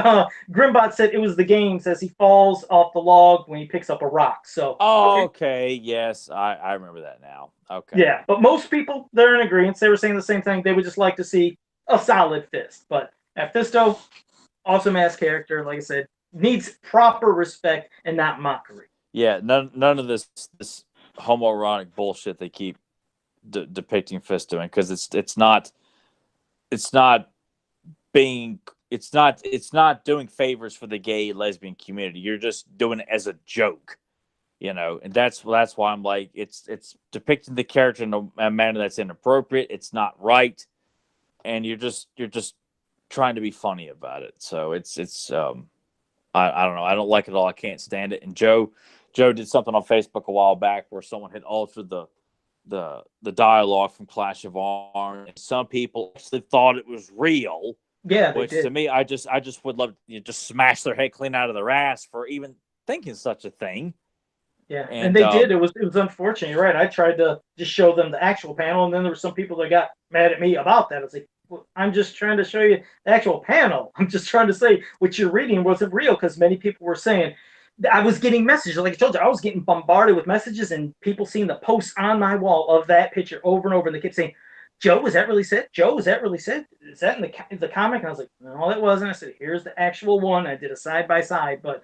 Grimbot said it was the game. Says he falls off the log when he picks up a rock. So Oh, okay, okay. Yes, I remember that now. Okay. yeah. But most people they're in agreement. They were saying the same thing. They would just like to see a solid fist. But at Fisto, awesome ass character. Like I said, needs proper respect and not mockery. Yeah, none of this homoerotic bullshit they keep depicting Fist doing because it's not being it's not doing favors for the gay lesbian community. You're just doing it as a joke, and that's why I'm like it's depicting the character in a manner that's inappropriate. It's not right, and you're just trying to be funny about it. So I don't know. I don't like it at all. I can't stand it. And Joe did something on Facebook a while back where someone had altered the dialogue from Clash of Arms, and some people actually thought it was real. Yeah, they Which to did. me, I just would love to just smash their head clean out of their ass for even thinking such a thing. Yeah, and And they did. It was unfortunate. You're right. I tried to just show them the actual panel, and then there were some people that got mad at me about that. I was like, well, I'm just trying to show you the actual panel. I'm just trying to say what you're reading wasn't real because many people were saying I was getting messages. Like I told you, I was getting bombarded with messages and people seeing the posts on my wall of that picture over and over, and they kept saying, "Joe, was that really said? Joe, was that really said? Is that in the comic?" And I was like, "No, that wasn't." I said, "Here's the actual one." I did a side by side, but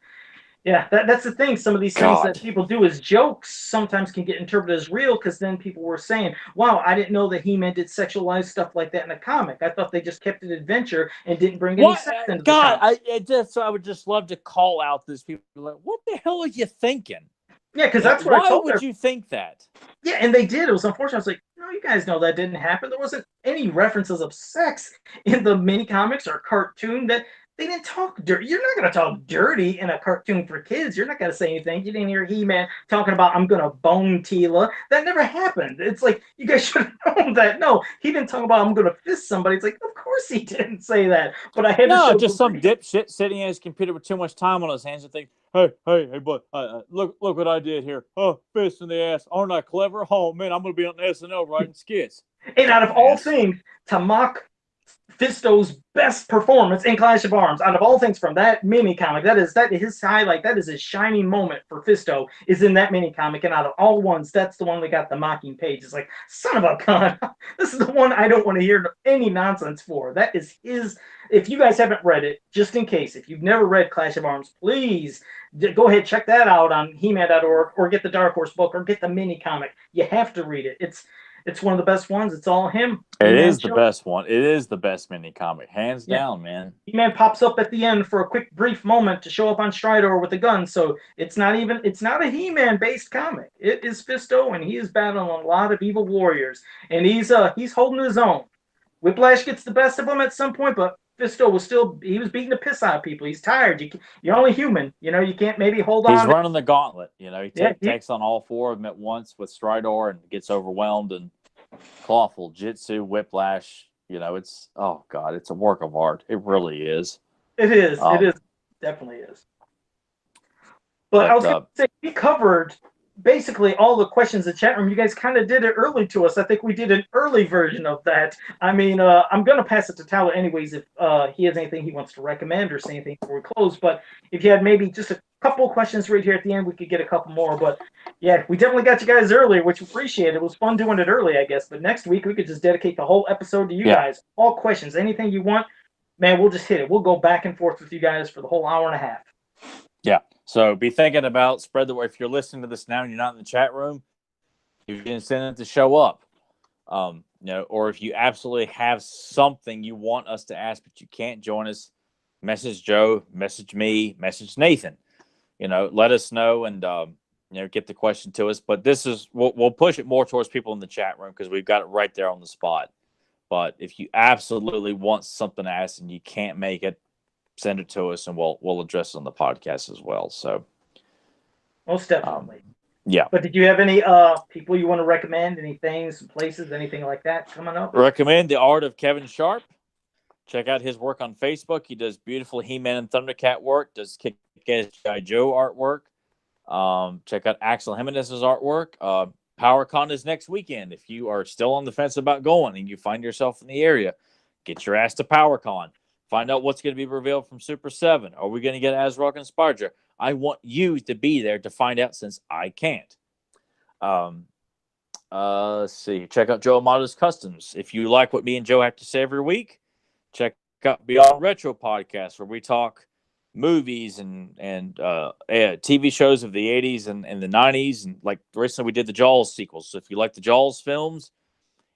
yeah, that's the thing. Some of these things that God, people do as jokes sometimes can get interpreted as real because then people were saying, wow, I didn't know that He-Man did sexualized stuff like that in a comic. I thought they just kept it adventure and didn't bring any what sex into the God, comics. I would just love to call out these people like, what the hell are you thinking? Yeah, because that's what I Why told would her. you think that? Yeah, and they did. It was unfortunate. I was like, no, you guys know that didn't happen. There wasn't any references of sex in the mini comics or cartoon that they didn't talk dirty. You're not going to talk dirty in a cartoon for kids. You're not going to say anything. You didn't hear He-Man talking about, I'm going to bone Tila. That never happened. It's like, you guys should have known that. No, he didn't talk about, I'm going to fist somebody. It's like, of course he didn't say that. But I had to No, show just the some dipshit sitting at his computer with too much time on his hands and think, hey, bud, look what I did here. Oh, fist in the ass. Aren't I clever? Oh, man, I'm going to be on SNL writing skits. and out of all Dumbass. things, to mock Fisto's best performance in Clash of Arms out of all things from that mini comic. That is his highlight. That is his shining moment for Fisto is in that mini comic. And out of all ones, that's the one that got the mocking page. It's like, son of a gun. This is the one I don't want to hear any nonsense for. That is his. If you guys haven't read it, just in case, if you've never read Clash of Arms, please go ahead, check that out on He-Man.org or get the Dark Horse book or get the mini comic. You have to read it. It's one of the best ones. It's all him. It is the best one. It is the best mini comic, hands down, man. He-Man pops up at the end for a quick, brief moment to show up on Stridor with a gun. So it's not a He-Man based comic. It is Fisto, and he is battling a lot of evil warriors, and he's holding his own. Whiplash gets the best of him at some point, but Fisto was beating the piss out of people. He's tired. You're only human. You can't maybe hold on. He's running the gauntlet. He takes on all four of them at once with Stridor and gets overwhelmed and Clawful, Jitsu, Whiplash. It's it's a work of art. It really is. It is. It is. Definitely is. But I was going to say, we covered basically all the questions in the chat room. You guys kind of did it early to us. I think we did an early version of that. I mean, I'm going to pass it to Tyler anyways if he has anything he wants to recommend or say anything before we close. But if you had maybe just a couple of questions right here at the end, we could get a couple more. But yeah, we definitely got you guys earlier, which we appreciate. It was fun doing it early, I guess. But next week, we could just dedicate the whole episode to you guys. All questions, anything you want, man, we'll just hit it. We'll go back and forth with you guys for the whole hour and a half. Yeah. So be thinking about spread the word. If you're listening to this now and you're not in the chat room, you can send it to show up. Or if you absolutely have something you want us to ask, but you can't join us, message Joe, message me, message Nathan. Let us know and get the question to us. But this is we'll push it more towards people in the chat room because we've got it right there on the spot. But if you absolutely want something asked and you can't make it, send it to us and we'll address it on the podcast as well. So most definitely. Yeah. But did you have any people you want to recommend? Any things, places, anything like that coming up? Recommend The Art of Kevin Sharp. Check out his work on Facebook. He does beautiful He-Man and Thundercat work. Does Kick-Ass G.I. Joe artwork. Check out Axel Jimenez's artwork. PowerCon is next weekend. If you are still on the fence about going and you find yourself in the area, get your ass to PowerCon. Find out what's going to be revealed from Super 7. Are we going to get Azrock and Sparger? I want you to be there to find out since I can't. Let's see. Check out Joe Amato's Customs. If you like what me and Joe have to say every week, check out Beyond Retro Podcast, where we talk movies and TV shows of the 80s and the 90s. And like recently we did the Jaws sequels. So if you like the Jaws films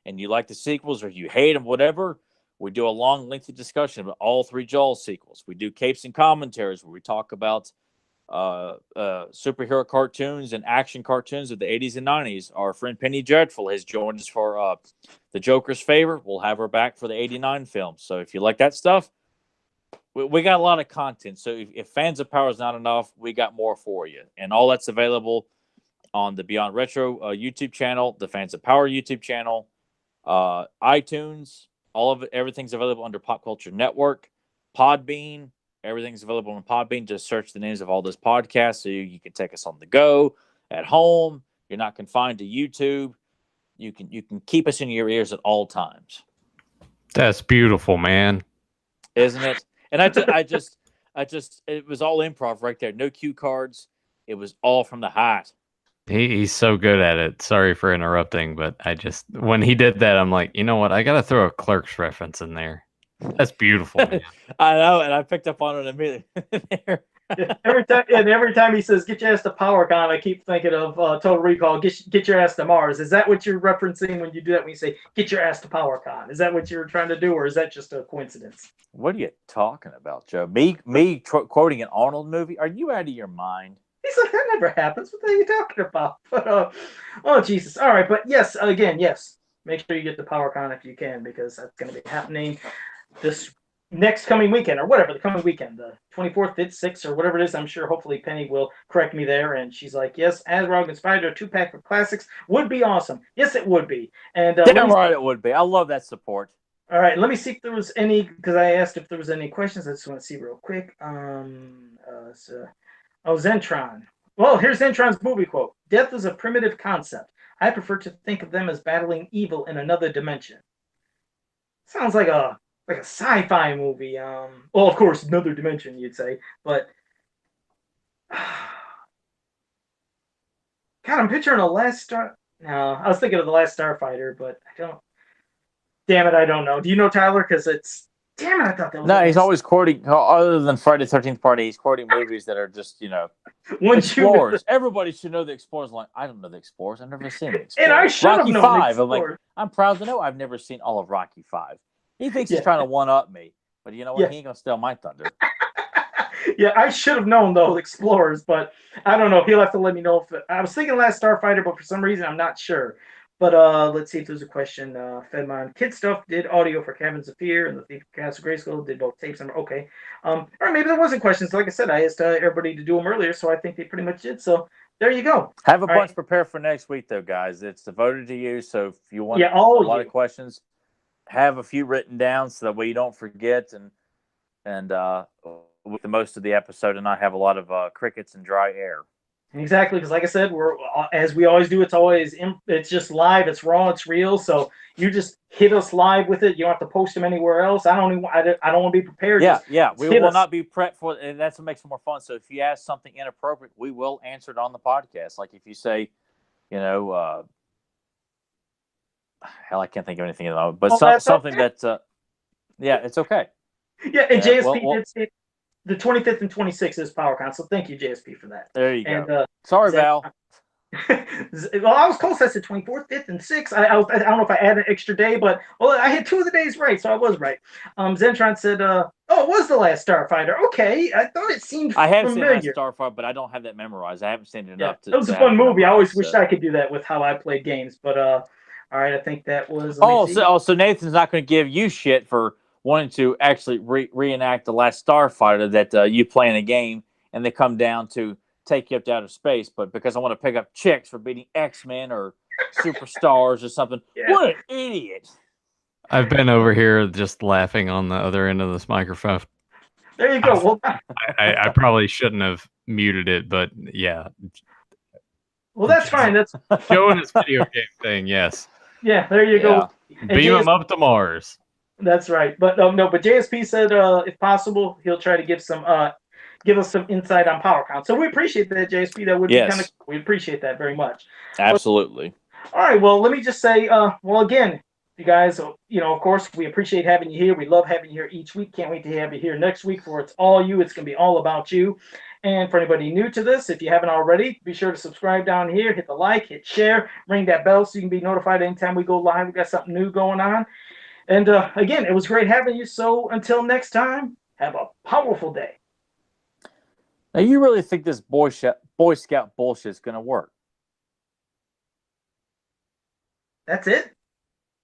and you like the sequels or you hate them, whatever, we do a long, lengthy discussion about all three Jaws sequels. We do capes and commentaries where we talk about superhero cartoons and action cartoons of the 80s and 90s. Our friend Penny Dreadful has joined us for the Joker's Favor. We'll have her back for the 89 film. So if you like that stuff, we got a lot of content. So if Fans of Power is not enough, we got more for you. And all that's available on the Beyond Retro YouTube channel, the Fans of Power YouTube channel, iTunes. All of it, everything's available under Pop Culture Network, Podbean. Everything's available on Podbean. Just search the names of all those podcasts so you can take us on the go, at home. You're not confined to YouTube. You can keep us in your ears at all times. That's beautiful, man. Isn't it? And I just it was all improv right there. No cue cards. It was all from the heart. He's so good at it. Sorry for interrupting, but when he did that, I'm like, you know what? I got to throw a Clerks reference in there. That's beautiful, man. I know, and I picked up on it immediately. every time he says, get your ass to PowerCon, I keep thinking of Total Recall, get your ass to Mars. Is that what you're referencing when you do that, when you say, get your ass to PowerCon? Is that what you're trying to do, or is that just a coincidence? What are you talking about, Joe? Me quoting an Arnold movie? Are you out of your mind? He's like, that never happens. What are you talking about? But, oh, Jesus. All right, but yes, again, yes. Make sure you get to PowerCon if you can, because that's going to be happening this next coming weekend, or whatever, the coming weekend, the 24th, 5th, 6th, or whatever it is. I'm sure hopefully Penny will correct me there. And she's like, yes, Azrog and Spider, 2-pack of classics would be awesome. Yes, it would be. And damn right it would be. I love that support. All right, let me see if there was any, because I asked if there was any questions. I just want to see real quick. Zentron. Well, here's Zentron's movie quote. Death is a primitive concept. I prefer to think of them as battling evil in another dimension. Sounds like a like a sci-fi movie. Well, of course, Another Dimension, you'd say, but God, I'm picturing a Last Star. No, I was thinking of the Last Starfighter, but I don't. Damn it, I don't know. Do you know, Tyler? Because it's. Damn it, I thought that was the No, he's last. always quoting, other than Friday the 13th Party, he's quoting movies that are just, Once you. Explorers. Everybody should know the Explorers. Like, I don't know the Explorers. I've never seen the And I Explorers. should have Rocky known the Five. I'm like, Explorers. I'm proud to know I've never seen all of Rocky Five. He thinks he's Yeah. trying to one up me, but you know what? Yeah. He ain't gonna steal my thunder. Yeah, I should have known though Explorers, but I don't know. He'll have to let me know if I was thinking Last Starfighter, but for some reason I'm not sure. But let's see if there's a question. Fedmon Kid Stuff did audio for Cabins of Fear and the Thief of Castle Grayskull did both tapes. Okay, all right, maybe there wasn't questions. Like I said, I asked everybody to do them earlier, so I think they pretty much did. So there you go. Have a All bunch right. prepared for next week, though, guys. It's devoted to you. So if you want Yeah, all a lot you. of questions, have a few written down so that way you don't forget and with the most of the episode and not have a lot of crickets and dry air. Exactly, because like I said, we're as we always do. It's just live. It's raw. It's real. So you just hit us live with it. You don't have to post them anywhere else. I don't want to be prepared. Yeah, Just yeah. We hit will us. not be prepped for it, and that's what makes it more fun. So if you ask something inappropriate, we will answer it on the podcast. Like if you say, hell, I can't think of anything at the moment, but something that, yeah, it's okay. Yeah, and Yeah, JSP did say the 25th and 26th is PowerCon, so thank you, JSP, for that. There you And, go. Sorry, Val. well, I was close. I said 24th, 5th, and 6th. I don't know if I added an extra day, but I had 2 of the days right, so I was right. Zentron said, "Oh, it was the Last Starfighter." Okay, I thought it seemed I have familiar. seen Last Starfighter, but I don't have that memorized. I haven't seen it enough to. It was a fun movie. I always wished I could do that with how I played games, but all right, I think that was. So Nathan's not going to give you shit for wanting to actually reenact the Last Starfighter that you play in a game, and they come down to take you up to outer space, but because I want to pick up chicks for beating X-Men or Superstars or something. Yeah. What an idiot. I've been over here just laughing on the other end of this microphone. There you go. Well, I probably shouldn't have muted it, but yeah. Well, that's fine. That's showing his video game thing, yes. Yeah, there you go. Beam him up to Mars. That's right. But no, but JSP said if possible, he'll try to give us some insight on PowerCon. So we appreciate that, JSP. That would be kind of we appreciate that very much. Absolutely. All right. Well, let me just say, again, you guys, of course, we appreciate having you here. We love having you here each week. Can't wait to have you here next week for It's All You. It's going to be all about you. And for anybody new to this, if you haven't already, be sure to subscribe down here, hit the like, hit share, ring that bell so you can be notified anytime we go live. We got something new going on. And again, it was great having you. So until next time, have a powerful day. Now, you really think this Boy Scout bullshit is going to work? That's it?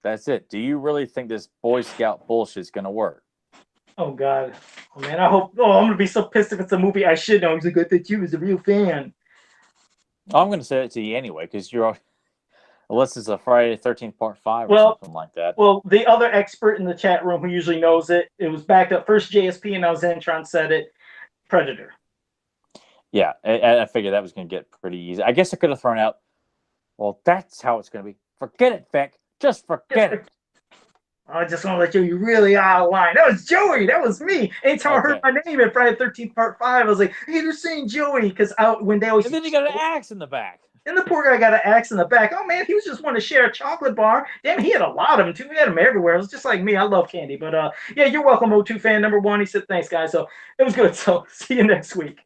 That's it. Do you really think this Boy Scout bullshit is going to work? Oh, God. Oh, man, I hope... Oh, I'm going to be so pissed if it's a movie I should know. He's like, I thought you was a real fan. I'm going to say it to you anyway, because you're... Unless it's a Friday the 13th Part 5 or something like that. Well, the other expert in the chat room who usually knows it, it was backed up. First JSP and now Zentron said it. Predator. Yeah, I figured that was going to get pretty easy. I guess I could have thrown out, well, that's how it's going to be. Forget it, Vic. Just forget it. I just want to let you really out of line. That was Joey. That was me. Anytime I heard my name in Friday the 13th Part 5, I was like, hey, they're saying Joey. Because when they always... And then you got an axe in the back. And the poor guy got an axe in the back. Oh, man, he was just wanting to share a chocolate bar. Damn, he had a lot of them, too. He had them everywhere. It was just like me. I love candy. But, yeah, you're welcome, O2 fan number 1. He said, thanks, guys. So it was good. So see you next week.